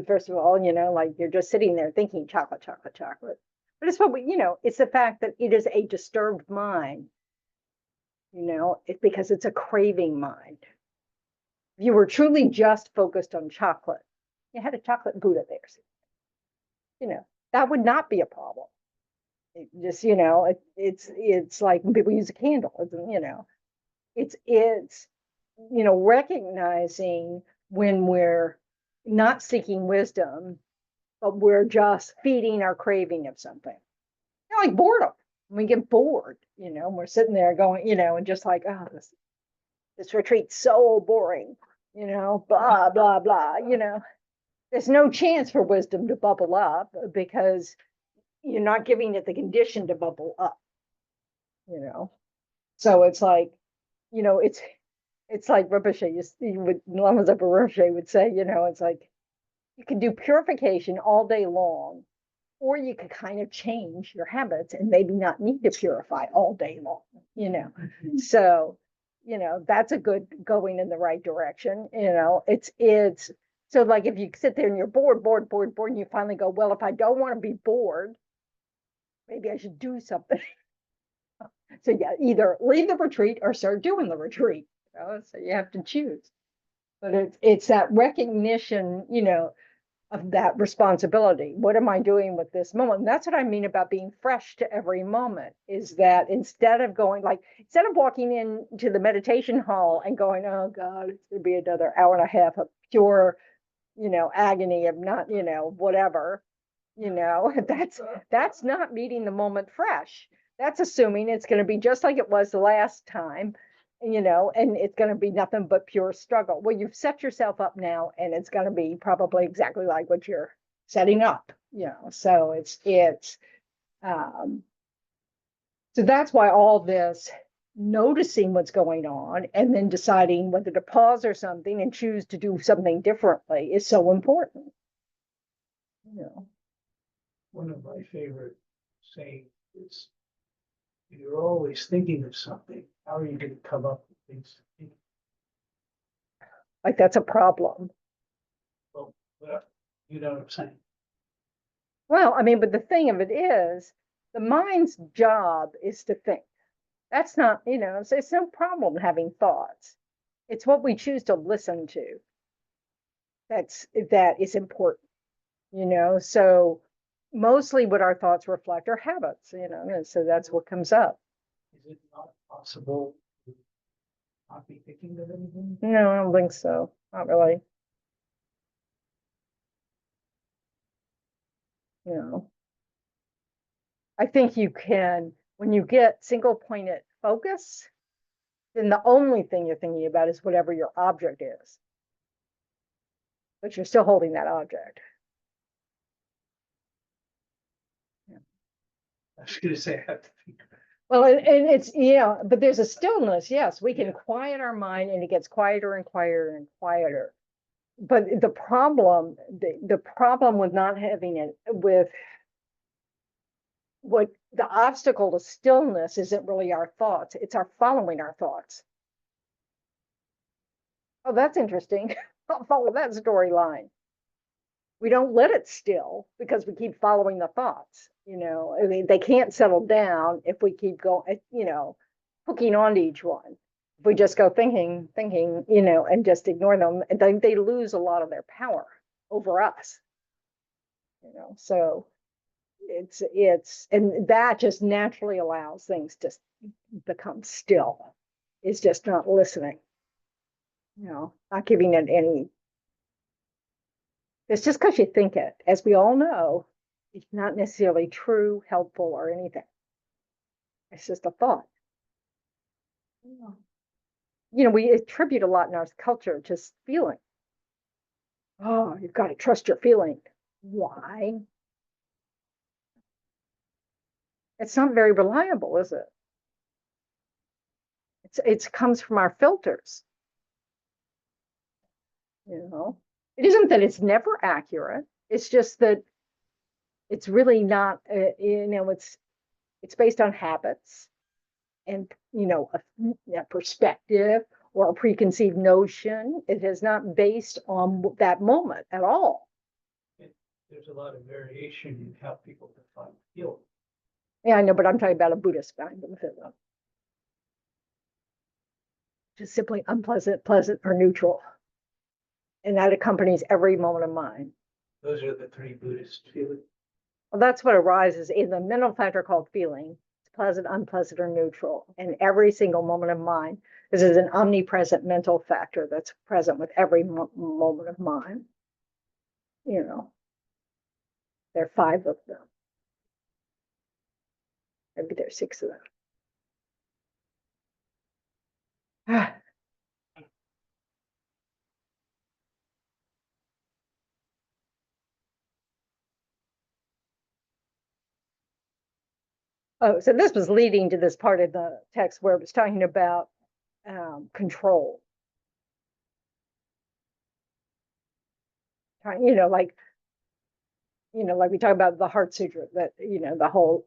First of all, like you're just sitting there thinking chocolate, chocolate, chocolate. But it's what we, it's the fact that it is a disturbed mind. It's because it's a craving mind. If you were truly just focused on chocolate, you had a chocolate Buddha there. That would not be a problem. It just, it's like when people use a candle, it's recognizing when we're not seeking wisdom, but we're just feeding our craving of something. Like boredom. When we get bored, and we're sitting there going, and just like, oh, this retreat's so boring, blah, blah, blah, There's no chance for wisdom to bubble up because you're not giving it the condition to bubble up, So it's like, it's like Rinpoche, lamas of Rinpoche would say, it's like you can do purification all day long, or you could kind of change your habits and maybe not need to purify all day long, So, that's a good going in the right direction. It's so like if you sit there and you're bored, and you finally go, well, if I don't want to be bored, maybe I should do something. So yeah, either leave the retreat or start doing the retreat. So you have to choose. But it's that recognition, of that responsibility. What am I doing with this moment? And that's what I mean about being fresh to every moment, is that instead of walking into the meditation hall and going, oh God, it's gonna be another hour and a half of pure, agony of not, whatever, that's not meeting the moment fresh. That's assuming it's going to be just like it was the last time, and it's going to be nothing but pure struggle. Well, you've set yourself up now, and it's going to be probably exactly like what you're setting up, so so that's why all this noticing what's going on and then deciding whether to pause or something and choose to do something differently is so important. One of my favorite sayings is, you're always thinking of something. How are you going to come up with things to think? Like that's a problem. Well, you know what I'm saying? Well, I mean, but the thing of it is, the mind's job is to think. That's not, it's no problem having thoughts. It's what we choose to listen to. That is important, so mostly what our thoughts reflect are habits, and so that's what comes up. Is it not possible to not be thinking of anything? No, I don't think so. Not really. I think you can, when you get single pointed focus, then the only thing you're thinking about is whatever your object is. But you're still holding that object. I was going to say, I have to think about it. Well, and it's, but there's a stillness. Yes, we can quiet our mind and it gets quieter and quieter and quieter. But the problem with not having it, with what the obstacle to stillness isn't really our thoughts, it's our following our thoughts. Oh, that's interesting. I'll follow that storyline. We don't let it still because we keep following the thoughts. I mean, they can't settle down if we keep going, hooking on to each one. If we just go thinking, and just ignore them, and then they lose a lot of their power over us. So and that just naturally allows things to become still. It's just not listening, not giving it any. It's just because you think it, as we all know, it's not necessarily true, helpful, or anything. It's just a thought. We attribute a lot in our culture to feeling. Oh, you've got to trust your feeling. Why? It's not very reliable, is it? It comes from our filters. It isn't that it's never accurate. It's just that it's really not, it's based on habits and, a perspective or a preconceived notion. It is not based on that moment at all. There's a lot of variation in how people define feeling. Yeah, I know, but I'm talking about a Buddhist kind of thing. Just simply unpleasant, pleasant, or neutral. And that accompanies every moment of mind. Those are the three Buddhist feelings. Well, that's what arises in the mental factor called feeling. It's pleasant, unpleasant, or neutral. And every single moment of mind. This is an omnipresent mental factor that's present with every moment of mind. You know, there are 5 of them. Maybe there's 6 of them. Oh, so this was leading to this part of the text where it was talking about control. You know, like we talk about the Heart Sutra, that, the whole,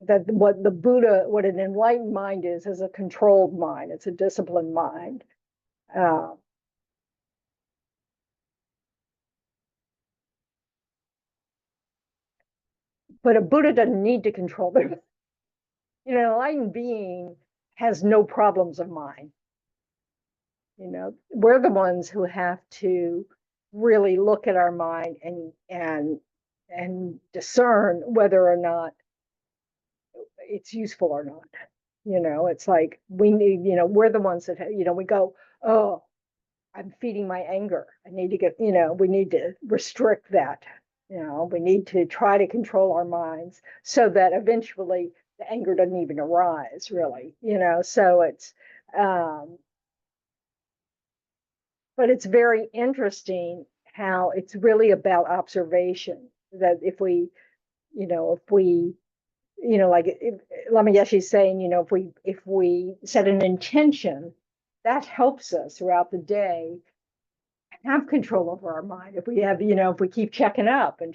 that what the Buddha, what an enlightened mind is a controlled mind. It's a disciplined mind. But a Buddha doesn't need to control them. An enlightened being has no problems of mind. We're the ones who have to really look at our mind and discern whether or not it's useful or not. It's like we need, we're the ones that, we go, oh, I'm feeding my anger. I need to get, we need to restrict that. We need to try to control our minds so that eventually the anger doesn't even arise, really. So it's, but it's very interesting how it's really about observation. That if we, like Lama Yeshe's saying, if we set an intention, that helps us throughout the day have control over our mind. If we have, if we keep checking up, then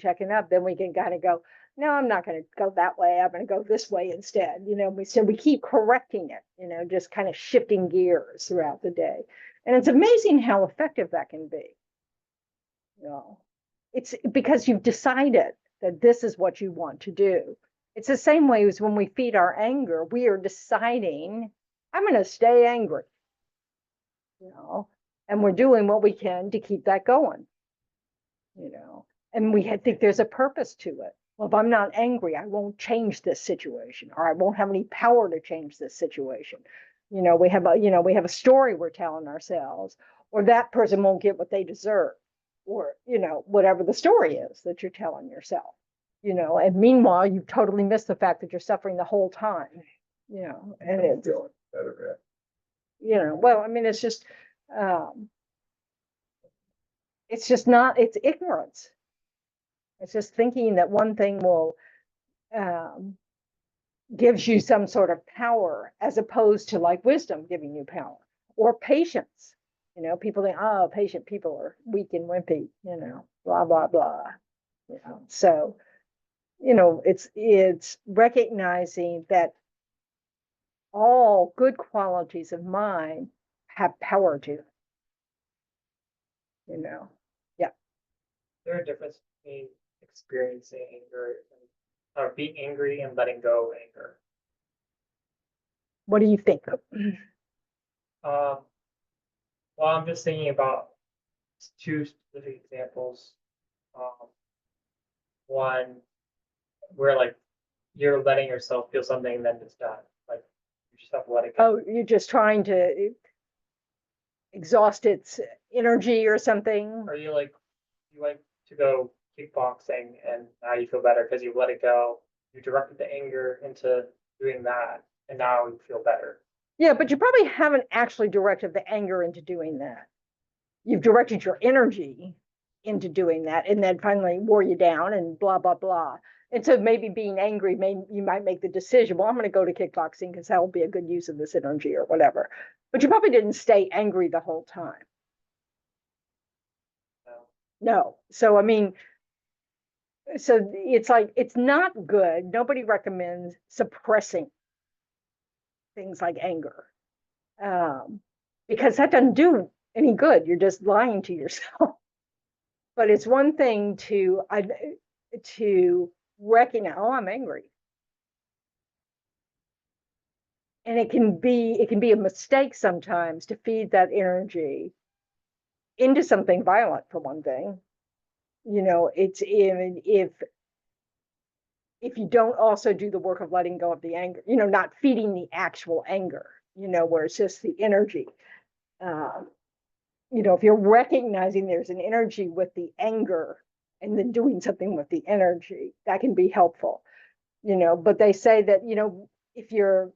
we can kind of go, no, I'm not going to go that way. I'm going to go this way instead. We keep correcting it, just kind of shifting gears throughout the day. And it's amazing how effective that can be. It's because you've decided that this is what you want to do. It's the same way as when we feed our anger, we are deciding, I'm going to stay angry, and we're doing what we can to keep that going, and we think there's a purpose to it. Well, if I'm not angry, I won't change this situation, or I won't have any power to change this situation. We have a story we're telling ourselves, or that person won't get what they deserve, or, whatever the story is that you're telling yourself, and meanwhile, you totally miss the fact that you're suffering the whole time, and it's, well, I mean, it's just not, it's ignorance. It's just thinking that one thing will, gives you some sort of power, as opposed to like wisdom giving you power, or patience. People think, oh, patient people are weak and wimpy, blah, blah, blah. So, it's recognizing that all good qualities of mind have power to them. Yeah. There's a difference between experiencing anger and, or being angry and letting go of anger. What do you think? Well, I'm just thinking about 2 specific examples. One where like you're letting yourself feel something and then it's done. Like you just have to let it go. Oh, you're just trying to exhaust its energy or something? Or you like to go kickboxing and now you feel better because you let it go. You directed the anger into doing that and now you feel better. Yeah, but you probably haven't actually directed the anger into doing that. You've directed your energy into doing that, and then finally wore you down and blah, blah, blah. And so maybe being angry, you might make the decision, well, I'm going to go to kickboxing because that will be a good use of this energy or whatever. But you probably didn't stay angry the whole time. No. So, I mean, so it's like, it's not good. Nobody recommends suppressing things like anger, because that doesn't do any good. You're just lying to yourself. But it's one thing to recognize, oh, I'm angry. And it can be a mistake sometimes to feed that energy into something violent, for one thing. It's if you don't also do the work of letting go of the anger, not feeding the actual anger, where it's just the energy. If you're recognizing there's an energy with the anger and then doing something with the energy, that can be helpful. But they say that, if you're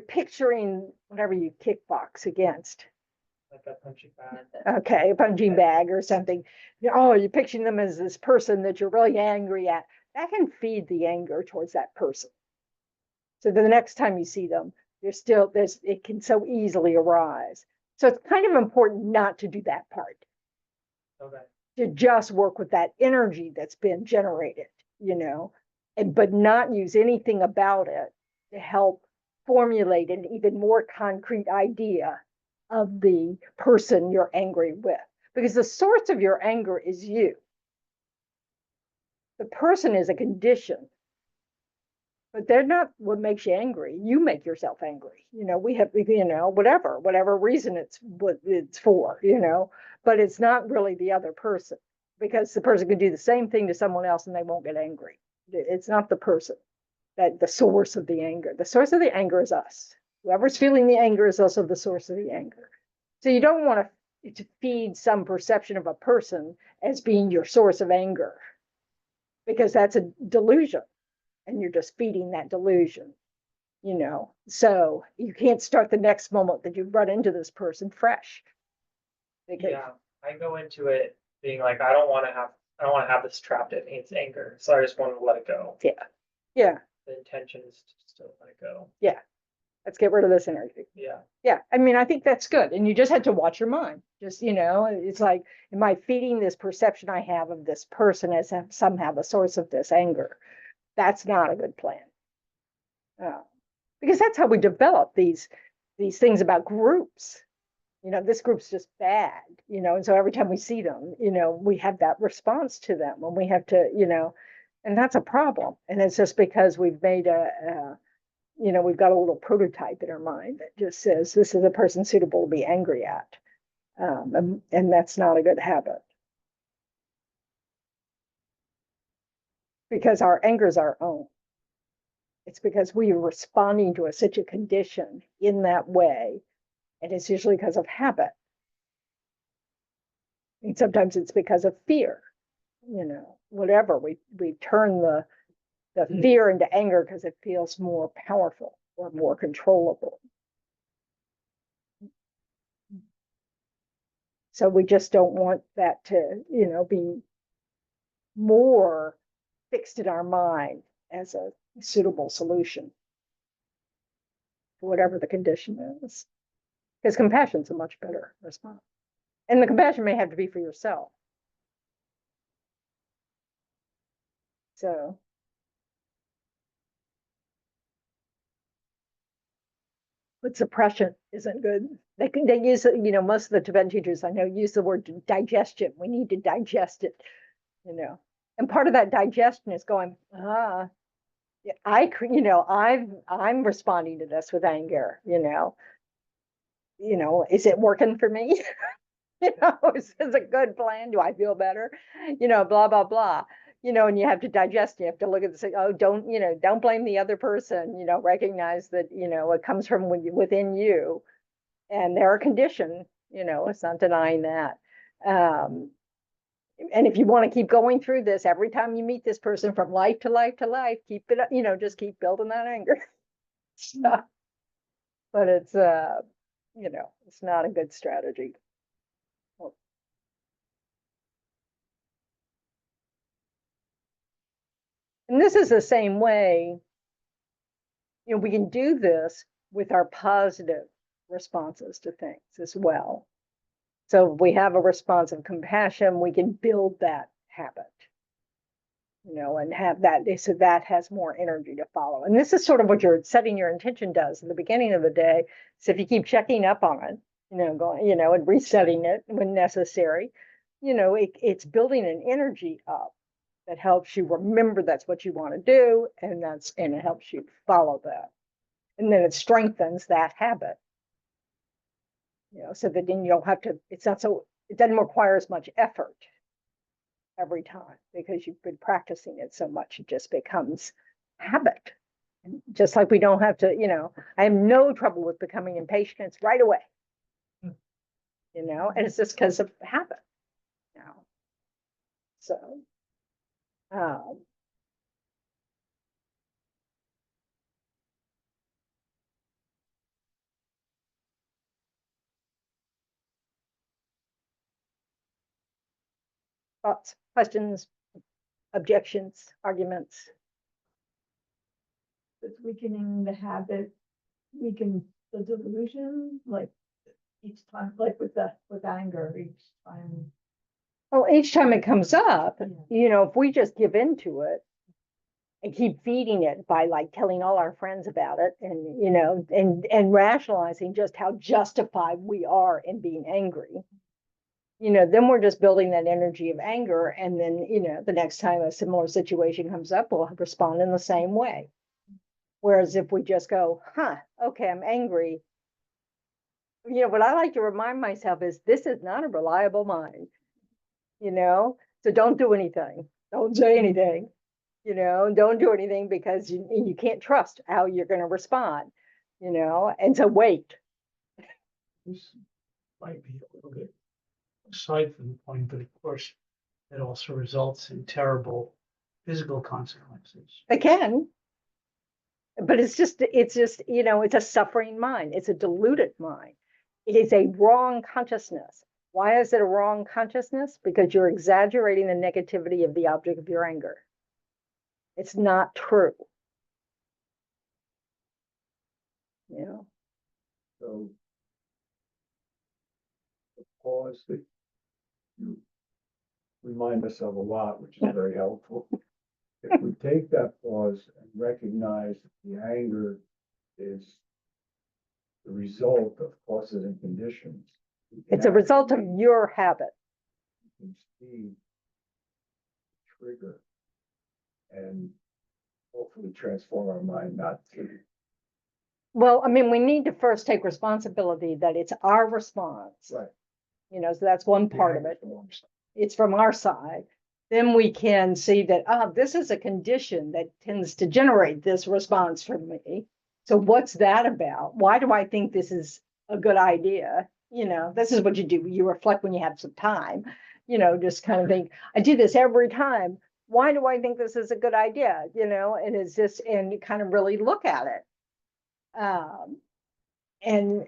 picturing whatever you kickbox against, Like a punching bag. okay, a punching bag or something, you're picturing them as this person that you're really angry at, that can feed the anger towards that person. So the next time you see them, it can so easily arise. So it's kind of important not to do that part, Okay. to just work with that energy that's been generated, but not use anything about it to help formulate an even more concrete idea of the person you're angry with. Because the source of your anger is you. The person is a condition, but they're not what makes you angry. You make yourself angry. We have, whatever reason it's what it's for, but it's not really the other person, because the person can do the same thing to someone else and they won't get angry. It's not the person that the source of the anger. The source of the anger is us. Whoever's feeling the anger is also the source of the anger. So you don't want to feed some perception of a person as being your source of anger, because that's a delusion. And you're just feeding that delusion, So you can't start the next moment that you run into this person fresh. Because, Yeah, I go into it being like, I don't want to have this trapped in me. It's anger. So I just want to let it go. yeah, The intention is just to let it go. let's get rid of this energy. Yeah. I mean, I think that's good. And you just had to watch your mind. Just, it's like, am I feeding this perception I have of this person as somehow the source of this anger? That's not a good plan. Because that's how we develop these things about groups. This group's just bad, and so every time we see them, we have that response to them, and we have to, and that's a problem. And it's just because we've made we've got a little prototype in our mind that just says this is a person suitable to be angry at. And that's not a good habit. Because our anger is our own. It's because we are responding to such a condition in that way. And it's usually because of habit. And sometimes it's because of fear, whatever. We turn the fear into anger because it feels more powerful or more controllable. So we just don't want that to, be more fixed in our mind as a suitable solution for whatever the condition is. Because compassion's a much better response. And the compassion may have to be for yourself. So. But suppression isn't good. They use, most of the Tibetan teachers I know use the word digestion. We need to digest it, And part of that digestion is going, I'm responding to this with anger, is it working for me? Is this a good plan? Do I feel better? Blah, blah, blah. And you have to digest, you have to look at this, don't blame the other person, recognize that, it comes from within you. And they're a condition, it's not denying that. And if you want to keep going through this, every time you meet this person from life to life to life, keep it, just keep building that anger. But it's, it's not a good strategy. And this is the same way, we can do this with our positive responses to things as well. So if we have a response of compassion, we can build that habit, and have that, so that has more energy to follow. And this is sort of what your setting your intention does at the beginning of the day. So if you keep checking up on it, going, and resetting it when necessary, it's building an energy up that helps you remember that's what you want to do, and it helps you follow that. And then it strengthens that habit. So that then you don't have to, it doesn't require as much effort every time because you've been practicing it so much, it just becomes habit. And just like we don't have to, I have no trouble with becoming impatient. It's right away. And it's just because of habit now. So, thoughts, questions, objections, arguments? It's weakening the habit, weaken the delusion, like each time, like with anger, each time. Well, each time it comes up, Yeah. if we just give into it and keep feeding it by like telling all our friends about it and rationalizing just how justified we are in being angry, then we're just building that energy of anger. And then, the next time a similar situation comes up, we'll respond in the same way. Whereas if we just go, okay, I'm angry. What I like to remind myself is this is not a reliable mind, so don't do anything. Don't say anything, don't do anything because you can't trust how you're going to respond, and so wait. This might be a little bit aside from the point, but of course, it also results in terrible physical consequences. It can, but it's just, it's a suffering mind. It's a deluded mind. It is a wrong consciousness. Why is it a wrong consciousness? Because you're exaggerating the negativity of the object of your anger. It's not true. So the pause that you remind us of a lot, which is very helpful. If we take that pause and recognize that the anger is the result of causes and conditions. It's a result of your habit. We can see the trigger and hopefully transform our mind not to. Well, I mean, we need to first take responsibility that it's our response. Right. So that's one part of it. It's from our side. Then we can see that, this is a condition that tends to generate this response from me. So what's that about? Why do I think this is a good idea? This is what you do. You reflect when you have some time, just kind of think, I do this every time. Why do I think this is a good idea? And it's just, and you kind of really look at it. And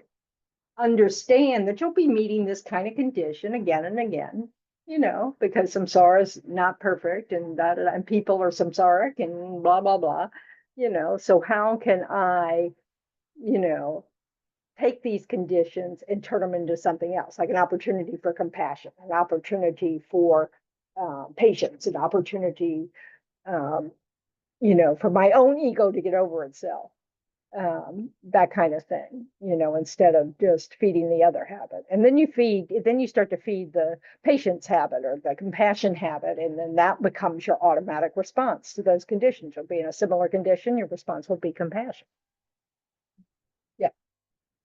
understand that you'll be meeting this kind of condition again and again, because samsara is not perfect and and people are samsaric and blah, blah, blah, so how can I, take these conditions and turn them into something else, like an opportunity for compassion, an opportunity for patience, an opportunity, for my own ego to get over itself. That kind of thing, instead of just feeding the other habit. And then you start to feed the patience habit or the compassion habit, and then that becomes your automatic response to those conditions. You'll be in a similar condition, your response will be compassion. Yeah.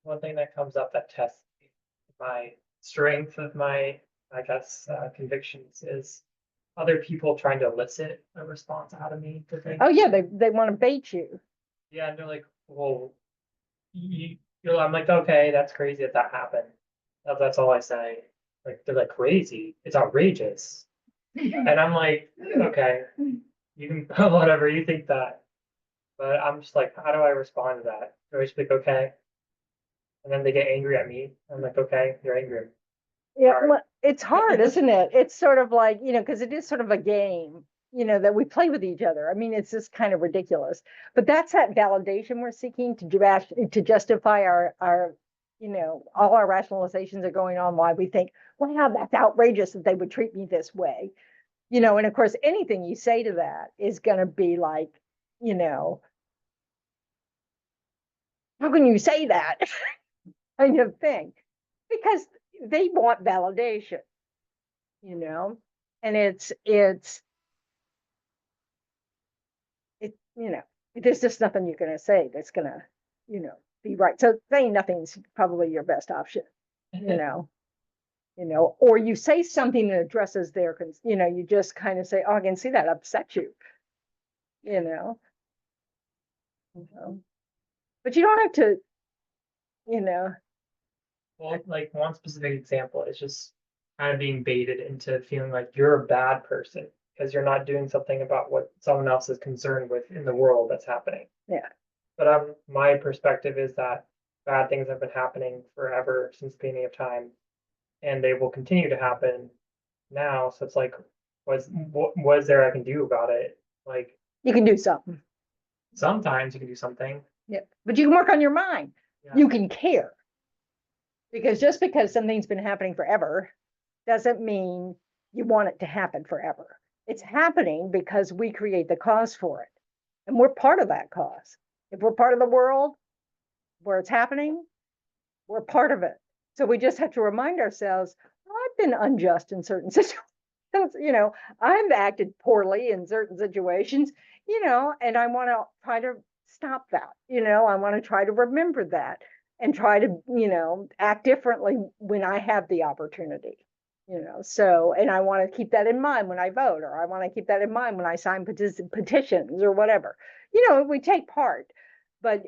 One thing that comes up that tests my strength of my, I guess, convictions is other people trying to elicit a response out of me to things. Oh yeah, they want to bait you. Yeah, and they're like, well, I'm like, okay, that's crazy that happened. That's all I say. Like, they're like, crazy. It's outrageous. And I'm like, okay, you can, whatever, you think that. But I'm just like, how do I respond to that? Do I just be like, okay? And then they get angry at me. I'm like, okay, you're angry. Yeah, Sorry. well, it's hard, isn't it? It's sort of like, because it is sort of a game, that we play with each other. I mean, it's just kind of ridiculous. But that's that validation we're seeking to justify our all our rationalizations are going on why we think, wow, that's outrageous that they would treat me this way. And of course, anything you say to that is going to be like, how can you say that kind of thing? Because they want validation. you know, and you know, there's just nothing you're gonna say that's gonna, you know, be right. So saying nothing's probably your best option, you know, or you say something that addresses their, you know, you just kind of say, oh, I can see that upset you, you know. You know. But you don't have to, you know, Well, like one specific example is just kind of being baited into feeling like you're a bad person because you're not doing something about what someone else is concerned with in the world that's happening. yeah, But my perspective is that bad things have been happening forever since the beginning of time, and they will continue to happen now. So it's like, what is there I can do about it? Like you can do something. sometimes you can do something. Yeah, but you can work on your mind. Yeah. You can care. Because just because something's been happening forever doesn't mean you want it to happen forever. It's happening because we create the cause for it. And we're part of that cause. If we're part of the world where it's happening, we're part of it. So we just have to remind ourselves, well, I've been unjust in certain situations. You know, I've acted poorly in certain situations, you know, and I want to try to stop that. You know, I want to try to remember that and try to, you know, act differently when I have the opportunity. You know, so, and I want to keep that in mind when I vote, or I want to keep that in mind when I sign petitions or whatever. You know, we take part, but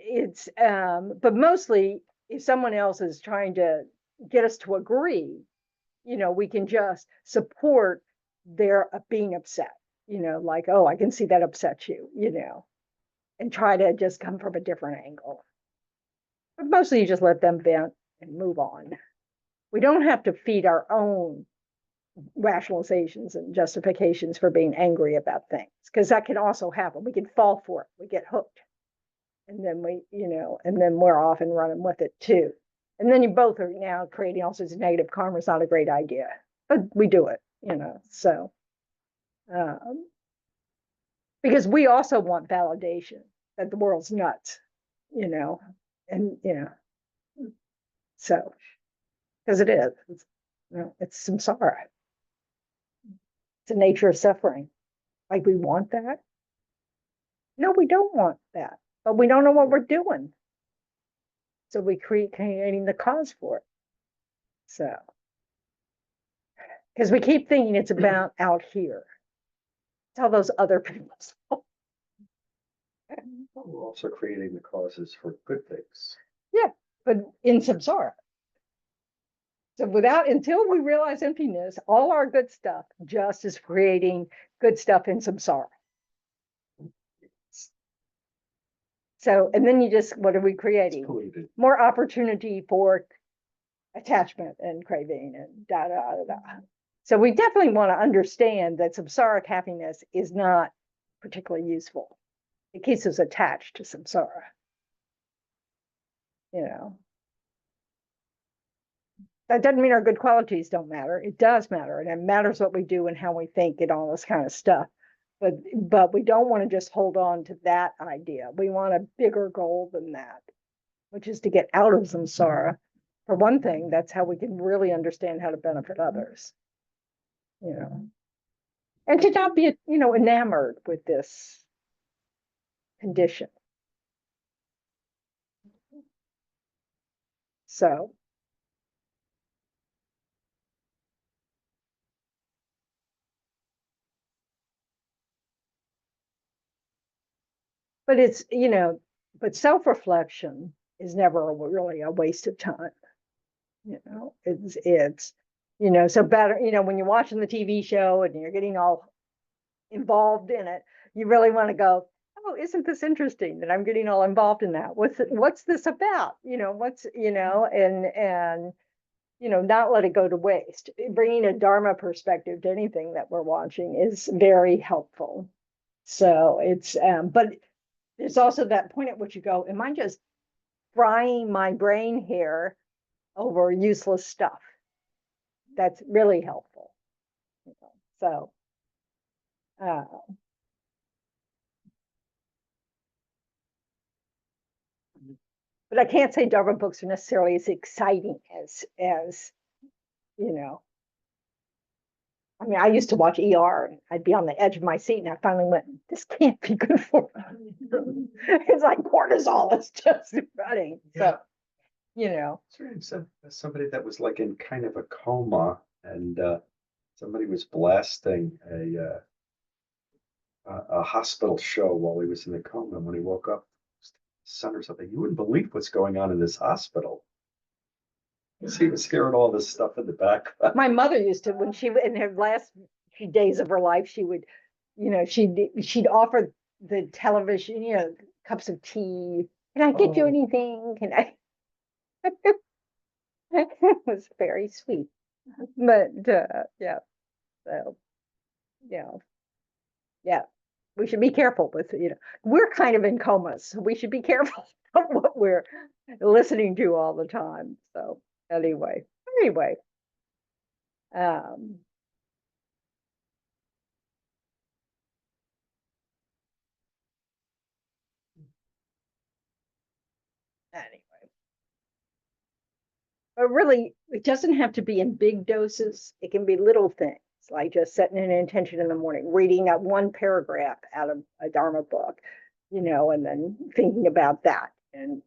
but mostly if someone else is trying to get us to agree, you know, we can just support their being upset, you know, like, oh, I can see that upsets you, you know, and try to just come from a different angle. But mostly you just let them vent and move on. We don't have to feed our own rationalizations and justifications for being angry about things, because that can also happen. We can fall for it, we get hooked. And then we, you know, and then we're off and running with it too. And then you both are now creating all sorts of negative karma. It's not a great idea, but we do it, you know, so. Because we also want validation that the world's nuts, you know, and, you know, so, because it is, you know, it's samsara. It's the nature of suffering. Like we want that. No, we don't want that, but we don't know what we're doing. So we creating the cause for it. So, because we keep thinking it's about out here. Tell those other people. We're also creating the causes for good things. Yeah, but in samsara. So until we realize emptiness, all our good stuff just is creating good stuff in samsara. So, and then what are we creating? Polluted. More opportunity for attachment and craving and da da da da. So we definitely want to understand that samsaric happiness is not particularly useful. It keeps us attached to samsara. You know. That doesn't mean our good qualities don't matter. It does matter, and it matters what we do and how we think and all this kind of stuff. But we don't want to just hold on to that idea. We want a bigger goal than that, which is to get out of samsara. For one thing, that's how we can really understand how to benefit others. You know, and to not be, you know, enamored with this condition. So. But it's, you know, but self-reflection is never really a waste of time. You know, it's, you know, so better, you know, when you're watching the TV show and you're getting all involved in it, you really want to go, oh, isn't this interesting that I'm getting all involved in that? What's this about? You know, you know, and, you know, not let it go to waste. Bringing a Dharma perspective to anything that we're watching is very helpful. So it's, but there's also that point at which you go, am I just frying my brain here over useless stuff? That's really helpful. You know? So, but I can't say Dharma books are necessarily as exciting as you know, I mean, I used to watch ER and I'd be on the edge of my seat and I finally went, this can't be good for me. It's like cortisol is just running. Yeah. So, you know, Somebody that was like in kind of a coma and somebody was blasting a hospital show while he was in the coma. And when he woke up, son or something, you wouldn't believe what's going on in this hospital. He was hearing all this stuff in the background. my mother used to, when she, in her last few days of her life, she would, you know, she'd offer the television, you know, cups of tea. Can I get you Oh. anything? Can I? It was very sweet. But yeah, so yeah, we should be careful with, you know, we're kind of in comas, so we should be careful of what we're listening to all the time. So anyway, um, anyway. But really, it doesn't have to be in big doses. It can be little things, like just setting an intention in the morning, reading that one paragraph out of a Dharma book, you know, and then thinking about that and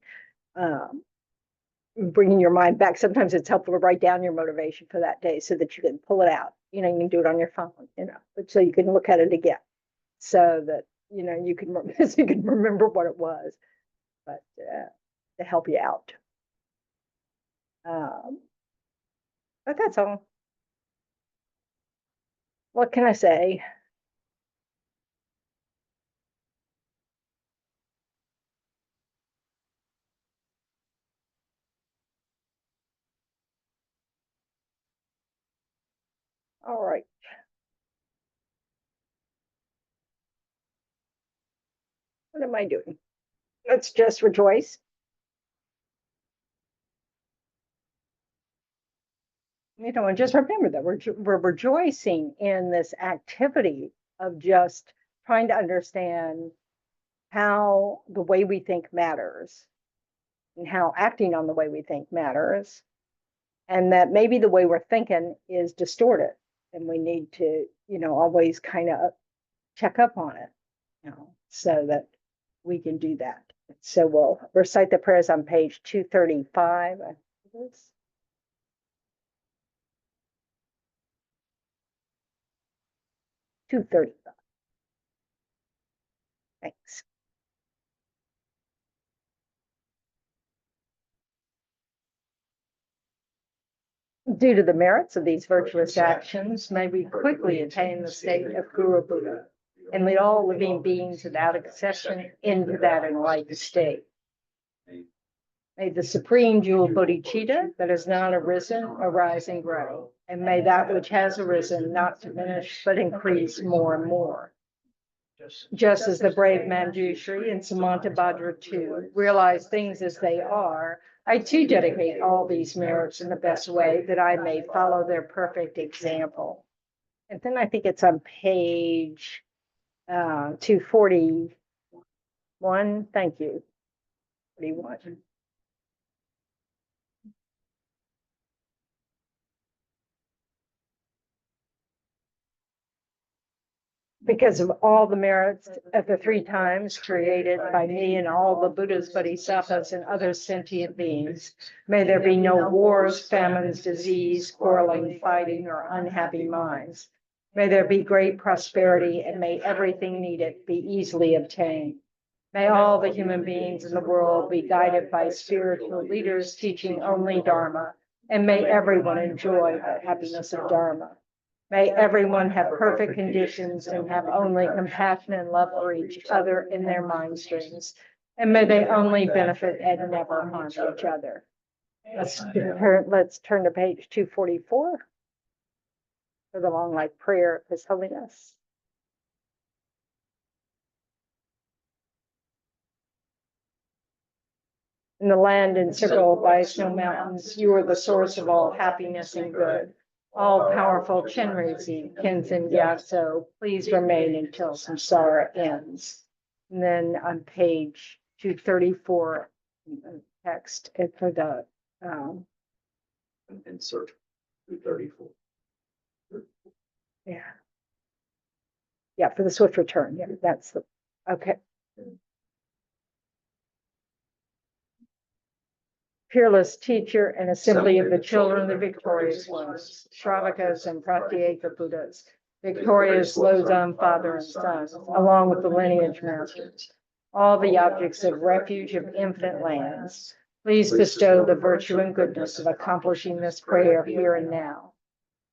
um, bringing your mind back. Sometimes it's helpful to write down your motivation for that day so that you can pull it out. You know, you can do it on your phone, you know, but so you can look at it again, so that you know you can so you can remember what it was, but to help you out. Um, but that's all. What can I say? All right. What am I doing? Let's just rejoice. You know, and just remember that we're rejoicing in this activity of just trying to understand how the way we think matters and how acting on the way we think matters, and that maybe the way we're thinking is distorted and we need to, you know, always kind of check up on it, you know, so that we can do that. So we'll recite the prayers on page 235. 235. Thanks. Due to the merits of these virtuous actions, may we quickly attain the state of Guru Buddha and lead all living beings without exception into that enlightened state. May the supreme jewel bodhicitta that has not arisen arise and grow, and may that which has arisen not diminish but increase more and more. Just as the brave Manjushri and Samantabhadra too realize things as they are, I too dedicate all these merits in the best way that I may follow their perfect example. And then I think it's on page 241. Thank you. 41. Because of all the merits of the 3 times created by me and all the Buddhas, Bodhisattvas, and other sentient beings, may there be no wars, famines, disease, quarreling, fighting, or unhappy minds. May there be great prosperity, and may everything needed be easily obtained. May all the human beings in the world be guided by spiritual leaders teaching only Dharma, and may everyone enjoy the happiness of Dharma. May everyone have perfect conditions and have only compassion and love for each other in their mind streams. And may they only benefit and never harm each other. Let's turn to page 244 for the long life prayer of His Holiness. In the land encircled by snow mountains, you are the source of all happiness and good. All powerful Chenrezig, Kenzin Gyatso, please remain until samsara ends. And then on page 234, text for the Insert 234. Yeah. Yeah, for the swift return. Yeah, that's the, okay. Fearless teacher and assembly of the children of the victorious ones, Shravakas and Pratyeka Buddhas, victorious Losam father and son, along with the lineage masters, all the objects of refuge of infinite lands, please bestow the virtue and goodness of accomplishing this prayer here and now.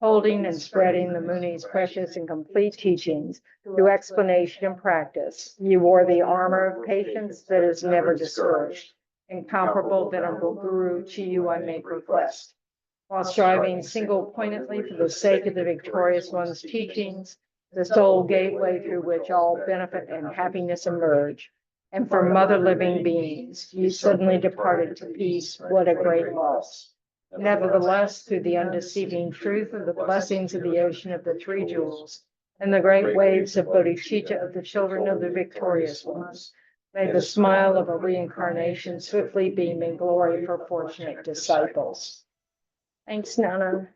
Holding and spreading the Muni's precious and complete teachings through explanation and practice, you wore the armor of patience that is never discouraged. Incomparable venerable Guru, to you I make request. While striving single-pointedly for the sake of the victorious one's teachings, the sole gateway through which all benefit and happiness emerge, and for mother living beings, you suddenly departed to peace. What a great loss. Nevertheless, through the undeceiving truth of the blessings of the ocean of the three jewels, and the great waves of bodhicitta of the children of the victorious ones, may the smile of a reincarnation swiftly beam in glory for fortunate disciples. Thanks, Nana.